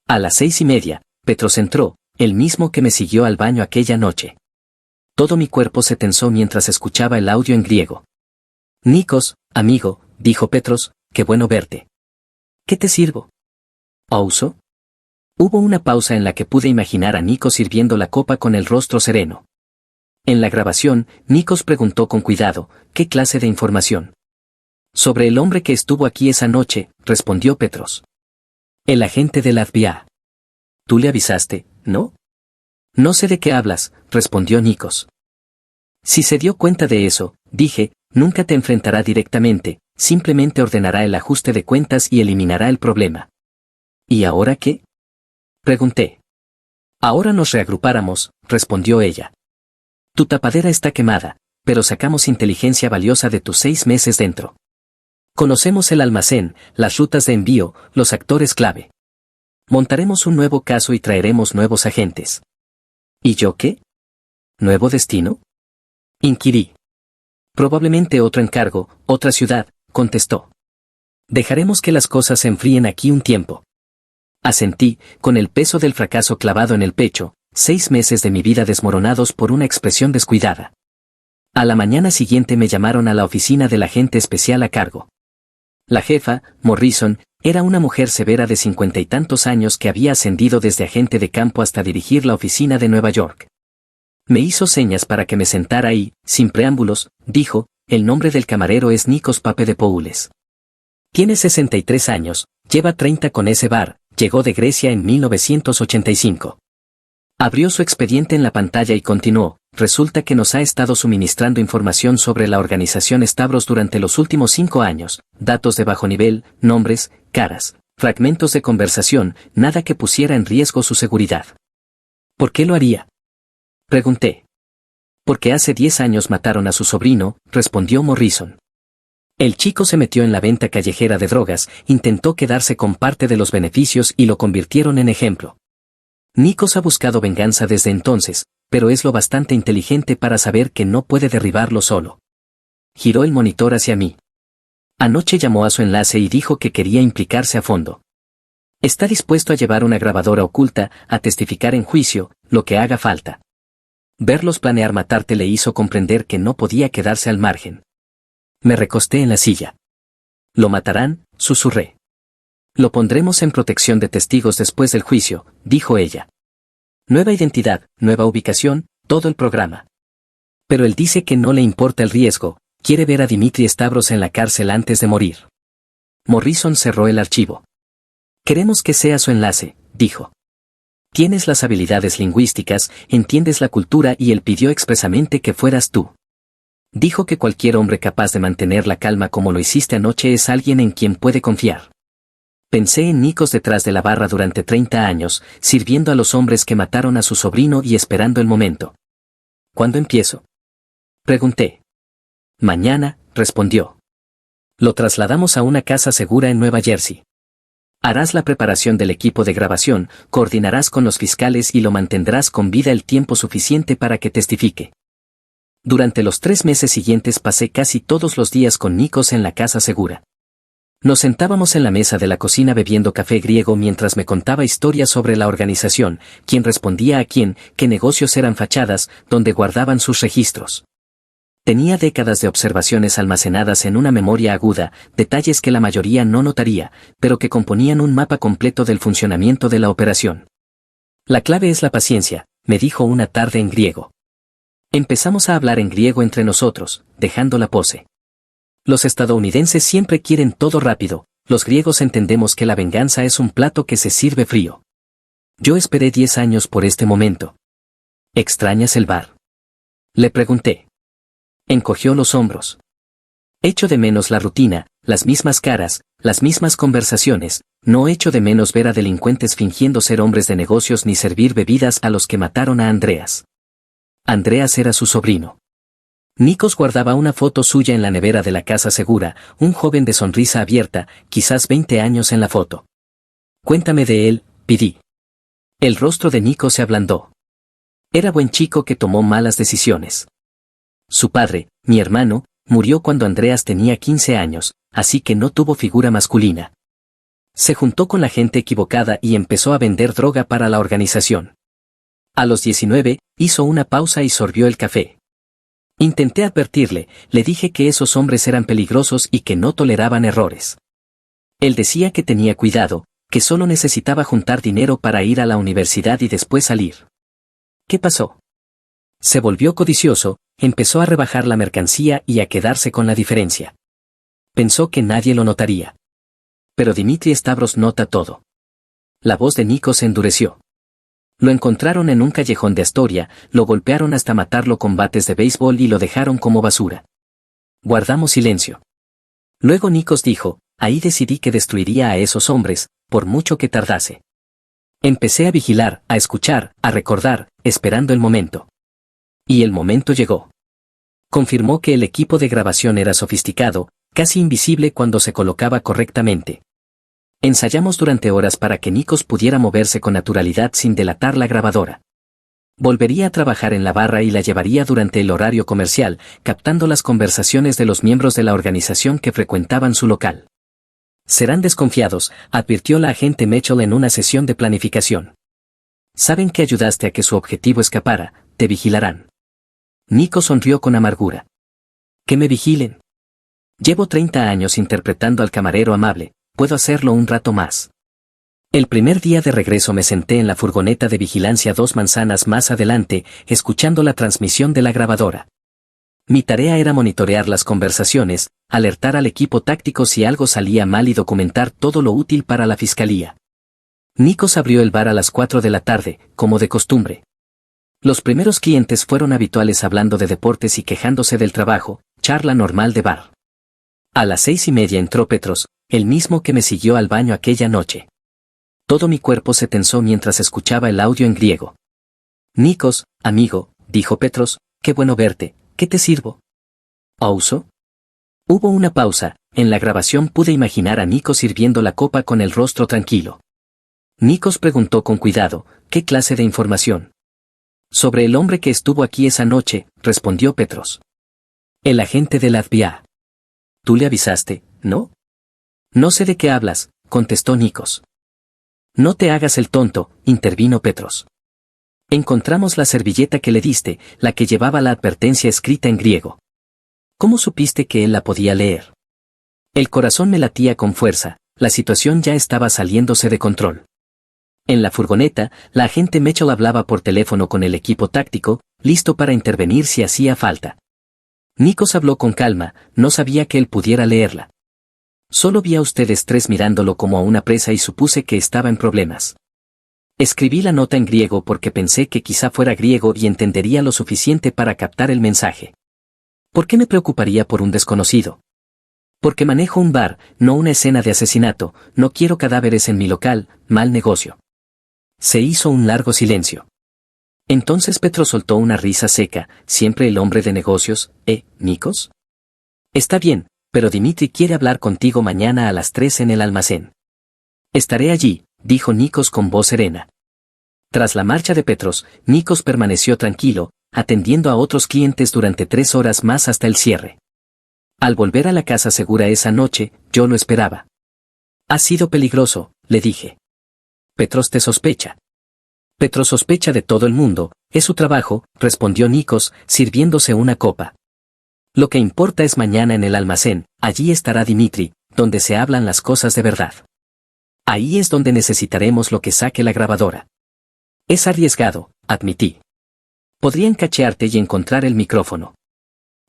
A las 6:30, Petros entró, el mismo que me siguió al baño aquella noche. Todo mi cuerpo se tensó mientras escuchaba el audio en griego. Nikos, amigo, dijo Petros, qué bueno verte. ¿Qué te sirvo? ¿Ouso? Hubo una pausa en la que pude imaginar a Nikos sirviendo la copa con el rostro sereno. En la grabación, Nikos preguntó con cuidado, ¿qué clase de información? Sobre el hombre que estuvo aquí esa noche, respondió Petros. El agente de la FBI. ¿Tú le avisaste, no? No sé de qué hablas, respondió Nikos. Si se dio cuenta de eso, dije, nunca te enfrentará directamente, simplemente ordenará el ajuste de cuentas y eliminará el problema. ¿Y ahora qué? Pregunté. Ahora nos reagrupáramos, respondió ella. Tu tapadera está quemada, pero sacamos inteligencia valiosa de tus 6 meses dentro. Conocemos el almacén, las rutas de envío, los actores clave. Montaremos un nuevo caso y traeremos nuevos agentes. ¿Y yo qué? ¿Nuevo destino? Inquirí. Probablemente otro encargo, otra ciudad, contestó. Dejaremos que las cosas se enfríen aquí un tiempo. Asentí, con el peso del fracaso clavado en el pecho, 6 meses de mi vida desmoronados por una expresión descuidada. A la mañana siguiente me llamaron a la oficina del agente especial a cargo. La jefa, Morrison, era una mujer severa de 50 y tantos años que había ascendido desde agente de campo hasta dirigir la oficina de Nueva York. Me hizo señas para que me sentara y, sin preámbulos, dijo, el nombre del camarero es Nikos Papadopoulos. Tiene 63 años, lleva 30 con ese bar, llegó de Grecia en 1985. Abrió su expediente en la pantalla y continuó, resulta que nos ha estado suministrando información sobre la organización Stavros durante los últimos 5 años, datos de bajo nivel, nombres, caras, fragmentos de conversación, nada que pusiera en riesgo su seguridad. ¿Por qué lo haría? Pregunté. Porque hace 10 años mataron a su sobrino, respondió Morrison. El chico se metió en la venta callejera de drogas, intentó quedarse con parte de los beneficios y lo convirtieron en ejemplo. Nikos ha buscado venganza desde entonces, pero es lo bastante inteligente para saber que no puede derribarlo solo. Giró el monitor hacia mí. Anoche llamó a su enlace y dijo que quería implicarse a fondo. Está dispuesto a llevar una grabadora oculta, a testificar en juicio, lo que haga falta. Verlos planear matarte le hizo comprender que no podía quedarse al margen. Me recosté en la silla. Lo matarán, susurré. Lo pondremos en protección de testigos después del juicio, dijo ella. Nueva identidad, nueva ubicación, todo el programa. Pero él dice que no le importa el riesgo, quiere ver a Dimitri Stavros en la cárcel antes de morir. Morrison cerró el archivo. Queremos que sea su enlace, dijo. Tienes las habilidades lingüísticas, entiendes la cultura y él pidió expresamente que fueras tú. Dijo que cualquier hombre capaz de mantener la calma como lo hiciste anoche es alguien en quien puede confiar. Pensé en Nikos detrás de la barra durante 30 años, sirviendo a los hombres que mataron a su sobrino y esperando el momento. ¿Cuándo empiezo? Pregunté. Mañana, respondió. Lo trasladamos a una casa segura en Nueva Jersey. Harás la preparación del equipo de grabación, coordinarás con los fiscales y lo mantendrás con vida el tiempo suficiente para que testifique. Durante los 3 meses siguientes pasé casi todos los días con Nikos en la casa segura. Nos sentábamos en la mesa de la cocina bebiendo café griego mientras me contaba historias sobre la organización, quién respondía a quién, qué negocios eran fachadas, donde guardaban sus registros. Tenía décadas de observaciones almacenadas en una memoria aguda, detalles que la mayoría no notaría, pero que componían un mapa completo del funcionamiento de la operación. La clave es la paciencia, me dijo una tarde en griego. Empezamos a hablar en griego entre nosotros, dejando la pose. Los estadounidenses siempre quieren todo rápido, los griegos entendemos que la venganza es un plato que se sirve frío. Yo esperé 10 años por este momento. ¿Extrañas el bar? Le pregunté. Encogió los hombros. Echo de menos la rutina, las mismas caras, las mismas conversaciones, no echo de menos ver a delincuentes fingiendo ser hombres de negocios ni servir bebidas a los que mataron a Andreas. Andreas era su sobrino. Nikos guardaba una foto suya en la nevera de la casa segura, un joven de sonrisa abierta, quizás 20 años en la foto. Cuéntame de él, pedí. El rostro de Nikos se ablandó. Era buen chico que tomó malas decisiones. Su padre, mi hermano, murió cuando Andreas tenía 15 años, así que no tuvo figura masculina. Se juntó con la gente equivocada y empezó a vender droga para la organización. A los 19, hizo una pausa y sorbió el café. Intenté advertirle, le dije que esos hombres eran peligrosos y que no toleraban errores. Él decía que tenía cuidado, que solo necesitaba juntar dinero para ir a la universidad y después salir. ¿Qué pasó? Se volvió codicioso, empezó a rebajar la mercancía y a quedarse con la diferencia. Pensó que nadie lo notaría. Pero Dimitri Stavros nota todo. La voz de Nikos se endureció. Lo encontraron en un callejón de Astoria, lo golpearon hasta matarlo con bates de béisbol y lo dejaron como basura. Guardamos silencio. Luego Nikos dijo, ahí decidí que destruiría a esos hombres, por mucho que tardase. Empecé a vigilar, a escuchar, a recordar, esperando el momento. Y el momento llegó. Confirmó que el equipo de grabación era sofisticado, casi invisible cuando se colocaba correctamente. Ensayamos durante horas para que Nikos pudiera moverse con naturalidad sin delatar la grabadora. Volvería a trabajar en la barra y la llevaría durante el horario comercial, captando las conversaciones de los miembros de la organización que frecuentaban su local. Serán desconfiados, advirtió la agente Mitchell en una sesión de planificación. Saben que ayudaste a que su objetivo escapara, te vigilarán. Nikos sonrió con amargura. ¿Que me vigilen? Llevo 30 años interpretando al camarero amable. Puedo hacerlo un rato más. El primer día de regreso me senté en la furgoneta de vigilancia 2 manzanas más adelante, escuchando la transmisión de la grabadora. Mi tarea era monitorear las conversaciones, alertar al equipo táctico si algo salía mal y documentar todo lo útil para la fiscalía. Nikos abrió el bar a las 4 de la tarde, como de costumbre. Los primeros clientes fueron habituales hablando de deportes y quejándose del trabajo, charla normal de bar. A las 6:30 entró Petros, el mismo que me siguió al baño aquella noche. Todo mi cuerpo se tensó mientras escuchaba el audio en griego. Nikos, amigo, dijo Petros, qué bueno verte, ¿qué te sirvo? ¿Ouso? Hubo una pausa, en la grabación pude imaginar a Nikos sirviendo la copa con el rostro tranquilo. Nikos preguntó con cuidado, ¿qué clase de información? Sobre el hombre que estuvo aquí esa noche, respondió Petros. El agente del FBI. ¿Tú le avisaste, no? No sé de qué hablas, contestó Nikos. No te hagas el tonto, intervino Petros. Encontramos la servilleta que le diste, la que llevaba la advertencia escrita en griego. ¿Cómo supiste que él la podía leer? El corazón me latía con fuerza, la situación ya estaba saliéndose de control. En la furgoneta, la agente Mitchell hablaba por teléfono con el equipo táctico, listo para intervenir si hacía falta. Nikos habló con calma, no sabía que él pudiera leerla. Solo vi a ustedes tres mirándolo como a una presa y supuse que estaba en problemas. Escribí la nota en griego porque pensé que quizá fuera griego y entendería lo suficiente para captar el mensaje. ¿Por qué me preocuparía por un desconocido? Porque manejo un bar, no una escena de asesinato, no quiero cadáveres en mi local, mal negocio. Se hizo un largo silencio. Entonces Petros soltó una risa seca, siempre el hombre de negocios, Nikos? Está bien, pero Dimitri quiere hablar contigo mañana a las 3 en el almacén. Estaré allí, dijo Nikos con voz serena. Tras la marcha de Petros, Nikos permaneció tranquilo, atendiendo a otros clientes durante 3 horas más hasta el cierre. Al volver a la casa segura esa noche, yo lo esperaba. Ha sido peligroso, le dije. Petros te sospecha. Petros sospecha de todo el mundo, es su trabajo, respondió Nikos, sirviéndose una copa. Lo que importa es mañana en el almacén, allí estará Dimitri, donde se hablan las cosas de verdad. Ahí es donde necesitaremos lo que saque la grabadora. Es arriesgado, admití. Podrían cachearte y encontrar el micrófono.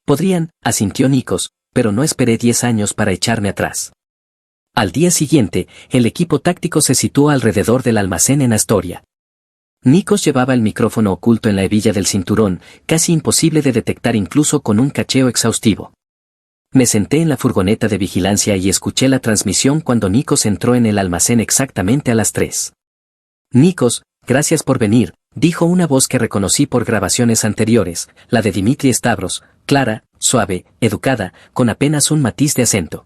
Podrían, asintió Nikos, pero no esperé 10 años para echarme atrás. Al día siguiente, el equipo táctico se situó alrededor del almacén en Astoria. Nikos llevaba el micrófono oculto en la hebilla del cinturón, casi imposible de detectar incluso con un cacheo exhaustivo. Me senté en la furgoneta de vigilancia y escuché la transmisión cuando Nikos entró en el almacén exactamente a las 3. Nikos, gracias por venir, dijo una voz que reconocí por grabaciones anteriores, la de Dimitri Stavros, clara, suave, educada, con apenas un matiz de acento.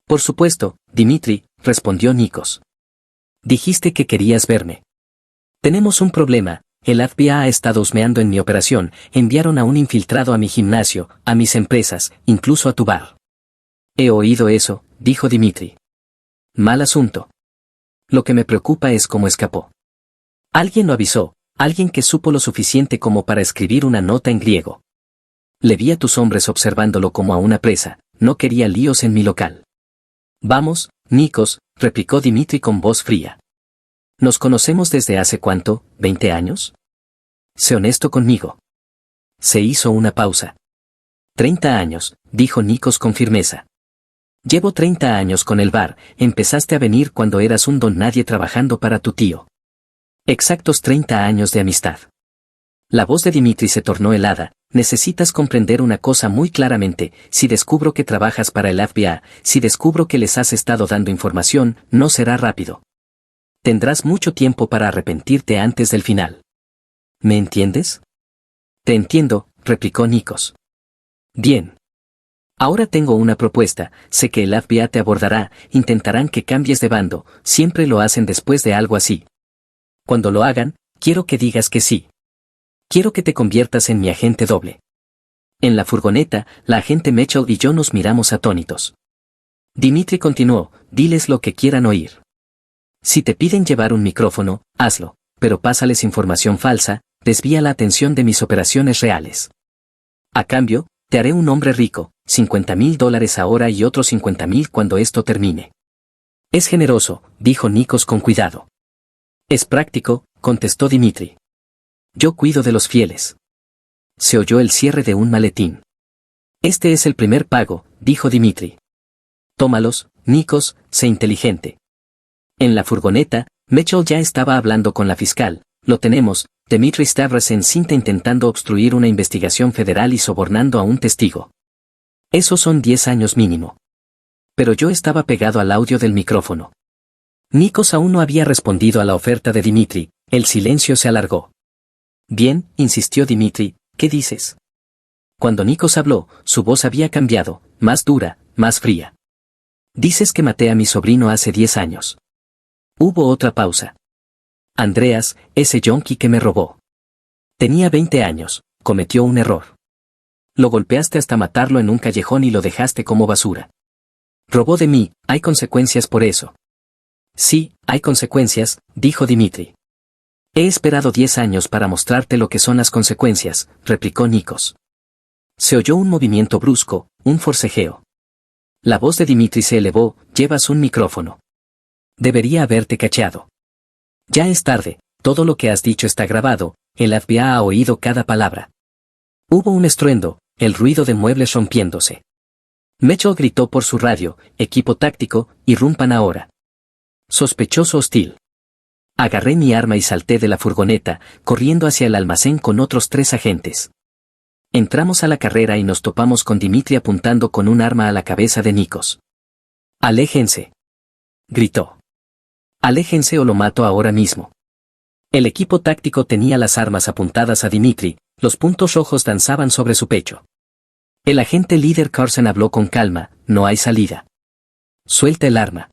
Por supuesto, Dimitri, respondió Nikos. Dijiste que querías verme. Tenemos un problema, el FBI ha estado husmeando en mi operación, enviaron a un infiltrado a mi gimnasio, a mis empresas, incluso a tu bar. He oído eso, dijo Dimitri. Mal asunto. Lo que me preocupa es cómo escapó. Alguien lo avisó, alguien que supo lo suficiente como para escribir una nota en griego. Le vi a tus hombres observándolo como a una presa, no quería líos en mi local. Vamos, Nikos, replicó Dimitri con voz fría. ¿Nos conocemos desde hace cuánto, 20 años? Sé honesto conmigo. Se hizo una pausa. 30 años, dijo Nikos con firmeza. Llevo 30 años con el bar, empezaste a venir cuando eras un don nadie trabajando para tu tío. Exactos 30 años de amistad. La voz de Dimitri se tornó helada, necesitas comprender una cosa muy claramente, si descubro que trabajas para el FBI, si descubro que les has estado dando información, no será rápido. Tendrás mucho tiempo para arrepentirte antes del final. ¿Me entiendes? Te entiendo, replicó Nikos. Bien. Ahora tengo una propuesta, sé que el FBI te abordará, intentarán que cambies de bando, siempre lo hacen después de algo así. Cuando lo hagan, quiero que digas que sí. Quiero que te conviertas en mi agente doble. En la furgoneta, la agente Mitchell y yo nos miramos atónitos. Dimitri continuó, diles lo que quieran oír. Si te piden llevar un micrófono, hazlo, pero pásales información falsa, desvía la atención de mis operaciones reales. A cambio, te haré un hombre rico, $50,000 ahora y otros 50,000 cuando esto termine. Es generoso, dijo Nikos con cuidado. Es práctico, contestó Dimitri. Yo cuido de los fieles. Se oyó el cierre de un maletín. Este es el primer pago, dijo Dimitri. Tómalos, Nikos, sé inteligente. En la furgoneta, Mitchell ya estaba hablando con la fiscal. Lo tenemos, Dimitri Stavros en cinta intentando obstruir una investigación federal y sobornando a un testigo. Esos son 10 años mínimo. Pero yo estaba pegado al audio del micrófono. Nikos aún no había respondido a la oferta de Dimitri, el silencio se alargó. Bien, insistió Dimitri, ¿qué dices? Cuando Nikos habló, su voz había cambiado, más dura, más fría. Dices que maté a mi sobrino hace 10 años. Hubo otra pausa. Andreas, ese yonki que me robó. Tenía 20 años, cometió un error. Lo golpeaste hasta matarlo en un callejón y lo dejaste como basura. Robó de mí, hay consecuencias por eso. Sí, hay consecuencias, dijo Dimitri. He esperado 10 años para mostrarte lo que son las consecuencias, replicó Nikos. Se oyó un movimiento brusco, un forcejeo. La voz de Dimitri se elevó, llevas un micrófono. Debería haberte cachado. Ya es tarde, todo lo que has dicho está grabado, el FBI ha oído cada palabra. Hubo un estruendo, el ruido de muebles rompiéndose. Mitchell gritó por su radio, equipo táctico, irrumpan ahora. Sospechoso hostil. Agarré mi arma y salté de la furgoneta, corriendo hacia el almacén con otros 3 agentes. Entramos a la carrera y nos topamos con Dimitri apuntando con un arma a la cabeza de Nikos. «Aléjense», gritó. «Aléjense o lo mato ahora mismo». El equipo táctico tenía las armas apuntadas a Dimitri, los puntos rojos danzaban sobre su pecho. El agente líder Carson habló con calma, no hay salida. «Suelta el arma».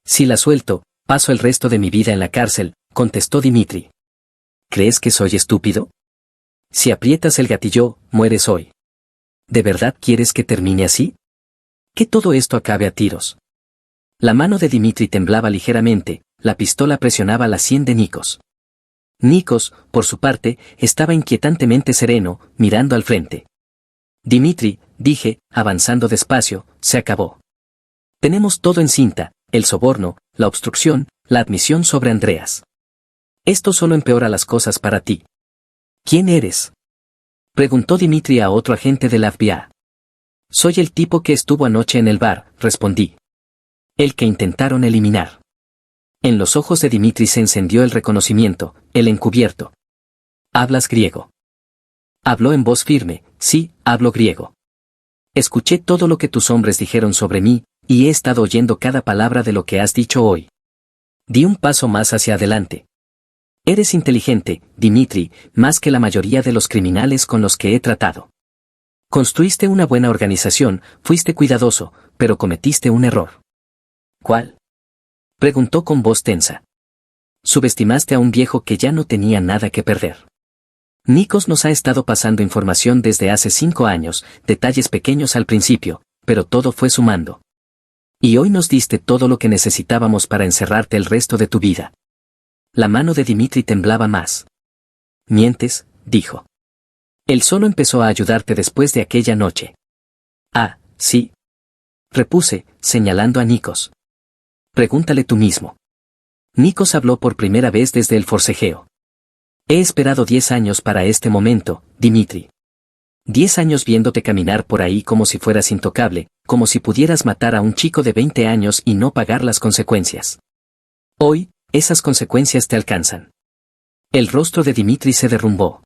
«Si la suelto, paso el resto de mi vida en la cárcel», contestó Dimitri. «¿Crees que soy estúpido? Si aprietas el gatillo, mueres hoy. ¿De verdad quieres que termine así? Que todo esto acabe a tiros». La mano de Dimitri temblaba ligeramente, la pistola presionaba la sien de Nikos. Nikos, por su parte, estaba inquietantemente sereno, mirando al frente. «Dimitri», dije, avanzando despacio, «se acabó. Tenemos todo en cinta, el soborno, la obstrucción, la admisión sobre Andreas. Esto solo empeora las cosas para ti». «¿Quién eres?», preguntó Dimitri a otro agente de la FBI. «Soy el tipo que estuvo anoche en el bar», respondí. «El que intentaron eliminar». En los ojos de Dimitri se encendió el reconocimiento, el encubierto. «¿Hablas griego?». Habló en voz firme, «Sí, hablo griego. Escuché todo lo que tus hombres dijeron sobre mí, y he estado oyendo cada palabra de lo que has dicho hoy». Di un paso más hacia adelante. «Eres inteligente, Dimitri, más que la mayoría de los criminales con los que he tratado. Construiste una buena organización, fuiste cuidadoso, pero cometiste un error». «¿Cuál?», preguntó con voz tensa. «Subestimaste a un viejo que ya no tenía nada que perder. Nikos nos ha estado pasando información desde hace 5 años, detalles pequeños al principio, pero todo fue sumando. Y hoy nos diste todo lo que necesitábamos para encerrarte el resto de tu vida». La mano de Dimitri temblaba más. «Mientes», dijo. «Él solo empezó a ayudarte después de aquella noche». «Ah, sí», repuse, señalando a Nikos. «Pregúntale tú mismo». Nikos habló por primera vez desde el forcejeo. «He esperado 10 años para este momento, Dimitri. 10 años viéndote caminar por ahí como si fueras intocable, como si pudieras matar a un chico de 20 años y no pagar las consecuencias. Hoy, esas consecuencias te alcanzan». El rostro de Dimitri se derrumbó.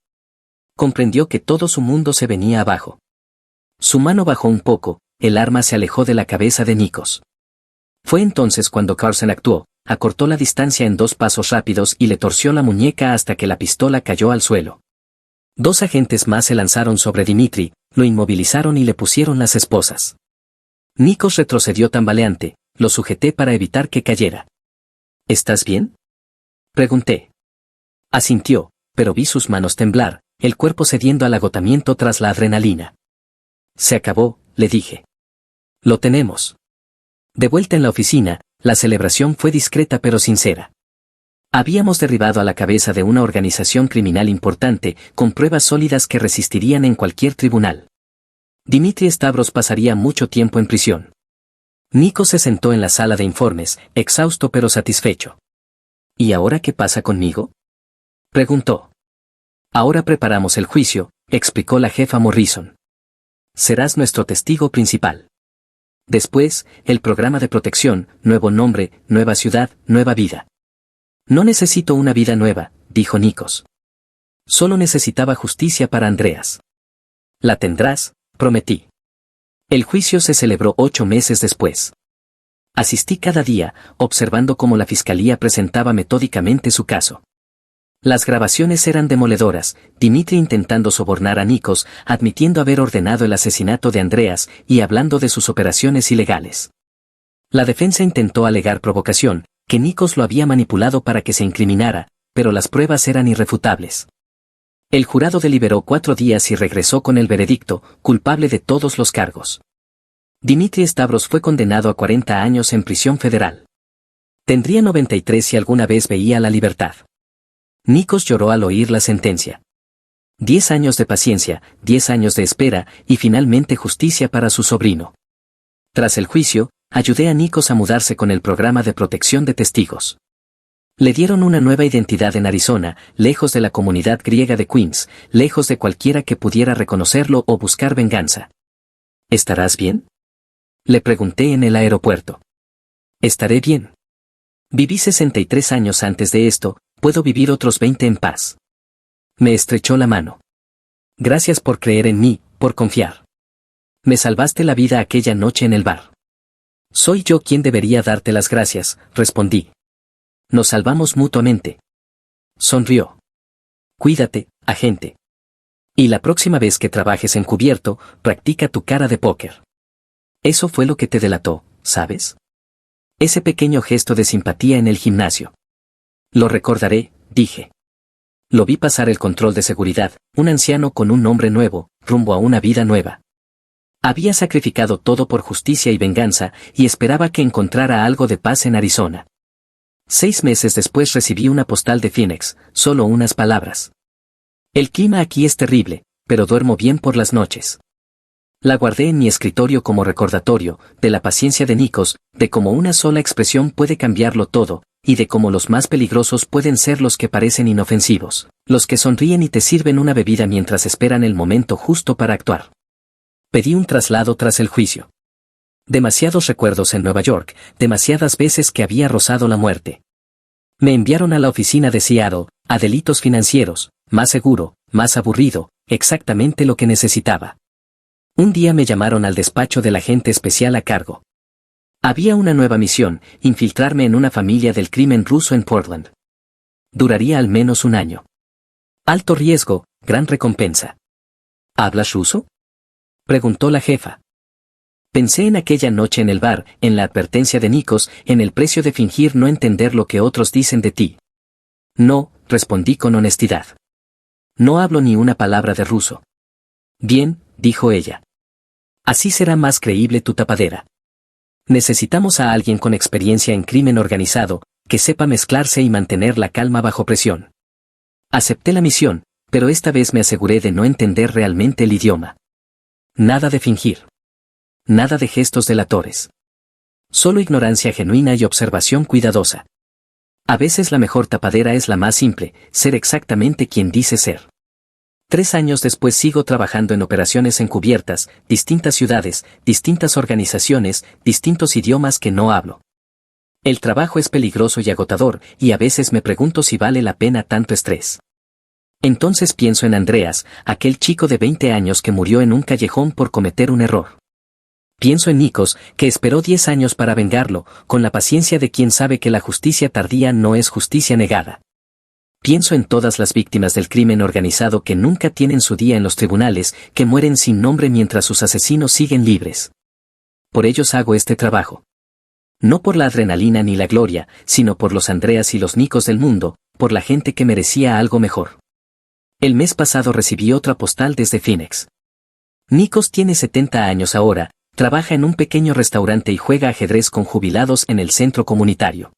Comprendió que todo su mundo se venía abajo. Su mano bajó un poco, el arma se alejó de la cabeza de Nikos. Fue entonces cuando Carson actuó, acortó la distancia en 2 pasos rápidos y le torció la muñeca hasta que la pistola cayó al suelo. 2 agentes más se lanzaron sobre Dimitri, lo inmovilizaron y le pusieron las esposas. Nikos retrocedió tambaleante, lo sujeté para evitar que cayera. «¿Estás bien?», pregunté. Asintió, pero vi sus manos temblar, el cuerpo cediendo al agotamiento tras la adrenalina. «Se acabó», le dije. «Lo tenemos». De vuelta en la oficina, la celebración fue discreta pero sincera. Habíamos derribado a la cabeza de una organización criminal importante, con pruebas sólidas que resistirían en cualquier tribunal. Dimitri Stavros pasaría mucho tiempo en prisión. Nikos se sentó en la sala de informes, exhausto pero satisfecho. «¿Y ahora qué pasa conmigo?», preguntó. «Ahora preparamos el juicio», explicó la jefa Morrison. Serás nuestro testigo principal. Después, el programa de protección, nuevo nombre, nueva ciudad, nueva vida. No necesito una vida nueva, dijo Nikos. Solo necesitaba justicia para Andreas. La tendrás, prometí. El juicio se celebró 8 meses después. Asistí cada día, observando cómo la fiscalía presentaba metódicamente su caso. Las grabaciones eran demoledoras, Dimitri intentando sobornar a Nikos, admitiendo haber ordenado el asesinato de Andreas y hablando de sus operaciones ilegales. La defensa intentó alegar provocación, que Nikos lo había manipulado para que se incriminara, pero las pruebas eran irrefutables. El jurado deliberó 4 días y regresó con el veredicto, culpable de todos los cargos. Dimitri Stavros fue condenado a 40 años en prisión federal. Tendría 93 si alguna vez veía la libertad. Nikos lloró al oír la sentencia. 10 años de paciencia, 10 años de espera y finalmente justicia para su sobrino. Tras el juicio, ayudé a Nikos a mudarse con el programa de protección de testigos. Le dieron una nueva identidad en Arizona, lejos de la comunidad griega de Queens, lejos de cualquiera que pudiera reconocerlo o buscar venganza. ¿Estarás bien? Le pregunté en el aeropuerto. Estaré bien. Viví 63 años antes de esto, puedo vivir otros 20 en paz. Me estrechó la mano. Gracias por creer en mí, por confiar. Me salvaste la vida aquella noche en el bar. Soy yo quien debería darte las gracias, respondí. Nos salvamos mutuamente. Sonrió. Cuídate, agente. Y la próxima vez que trabajes encubierto, practica tu cara de póker. Eso fue lo que te delató, ¿sabes? Ese pequeño gesto de simpatía en el gimnasio. Lo recordaré, dije. Lo vi pasar el control de seguridad, un anciano con un nombre nuevo, rumbo a una vida nueva. Había sacrificado todo por justicia y venganza, y esperaba que encontrara algo de paz en Arizona. 6 meses después recibí una postal de Phoenix, solo unas palabras. El clima aquí es terrible, pero duermo bien por las noches. La guardé en mi escritorio como recordatorio, de la paciencia de Nikos, de cómo una sola expresión puede cambiarlo todo, y de cómo los más peligrosos pueden ser los que parecen inofensivos, los que sonríen y te sirven una bebida mientras esperan el momento justo para actuar. Pedí un traslado tras el juicio. Demasiados recuerdos en Nueva York, demasiadas veces que había rozado la muerte. Me enviaron a la oficina de Seattle, a delitos financieros, más seguro, más aburrido, exactamente lo que necesitaba. Un día me llamaron al despacho del agente especial a cargo. Había una nueva misión, infiltrarme en una familia del crimen ruso en Portland. Duraría al menos un año. Alto riesgo, gran recompensa. ¿Hablas ruso?, preguntó la jefa. Pensé en aquella noche en el bar, en la advertencia de Nikos, en el precio de fingir no entender lo que otros dicen de ti. No, respondí con honestidad. No hablo ni una palabra de ruso. Bien, dijo ella. Así será más creíble tu tapadera. Necesitamos a alguien con experiencia en crimen organizado, que sepa mezclarse y mantener la calma bajo presión. Acepté la misión, pero esta vez me aseguré de no entender realmente el idioma. Nada de fingir. Nada de gestos delatores. Solo ignorancia genuina y observación cuidadosa. A veces la mejor tapadera es la más simple, ser exactamente quien dice ser. 3 años después sigo trabajando en operaciones encubiertas, distintas ciudades, distintas organizaciones, distintos idiomas que no hablo. El trabajo es peligroso y agotador, y a veces me pregunto si vale la pena tanto estrés. Entonces pienso en Andreas, aquel chico de 20 años que murió en un callejón por cometer un error. Pienso en Nikos, que esperó 10 años para vengarlo, con la paciencia de quien sabe que la justicia tardía no es justicia negada. Pienso en todas las víctimas del crimen organizado que nunca tienen su día en los tribunales, que mueren sin nombre mientras sus asesinos siguen libres. Por ellos hago este trabajo. No por la adrenalina ni la gloria, sino por los Andreas y los Nikos del mundo, por la gente que merecía algo mejor. El mes pasado recibí otra postal desde Phoenix. Nikos tiene 70 años ahora, trabaja en un pequeño restaurante y juega ajedrez con jubilados en el centro comunitario.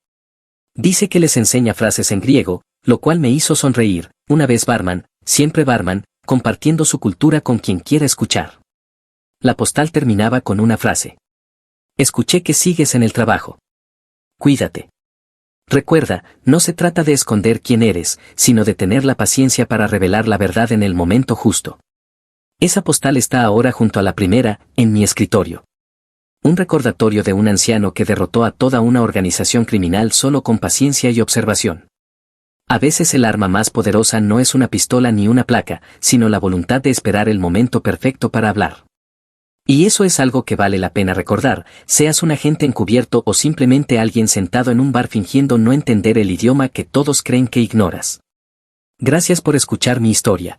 Dice que les enseña frases en griego, lo cual me hizo sonreír, una vez barman, siempre barman, compartiendo su cultura con quien quiera escuchar. La postal terminaba con una frase. Escuché que sigues en el trabajo. Cuídate. Recuerda, no se trata de esconder quién eres, sino de tener la paciencia para revelar la verdad en el momento justo. Esa postal está ahora junto a la primera, en mi escritorio. Un recordatorio de un anciano que derrotó a toda una organización criminal solo con paciencia y observación. A veces el arma más poderosa no es una pistola ni una placa, sino la voluntad de esperar el momento perfecto para hablar. Y eso es algo que vale la pena recordar, seas un agente encubierto o simplemente alguien sentado en un bar fingiendo no entender el idioma que todos creen que ignoras. Gracias por escuchar mi historia.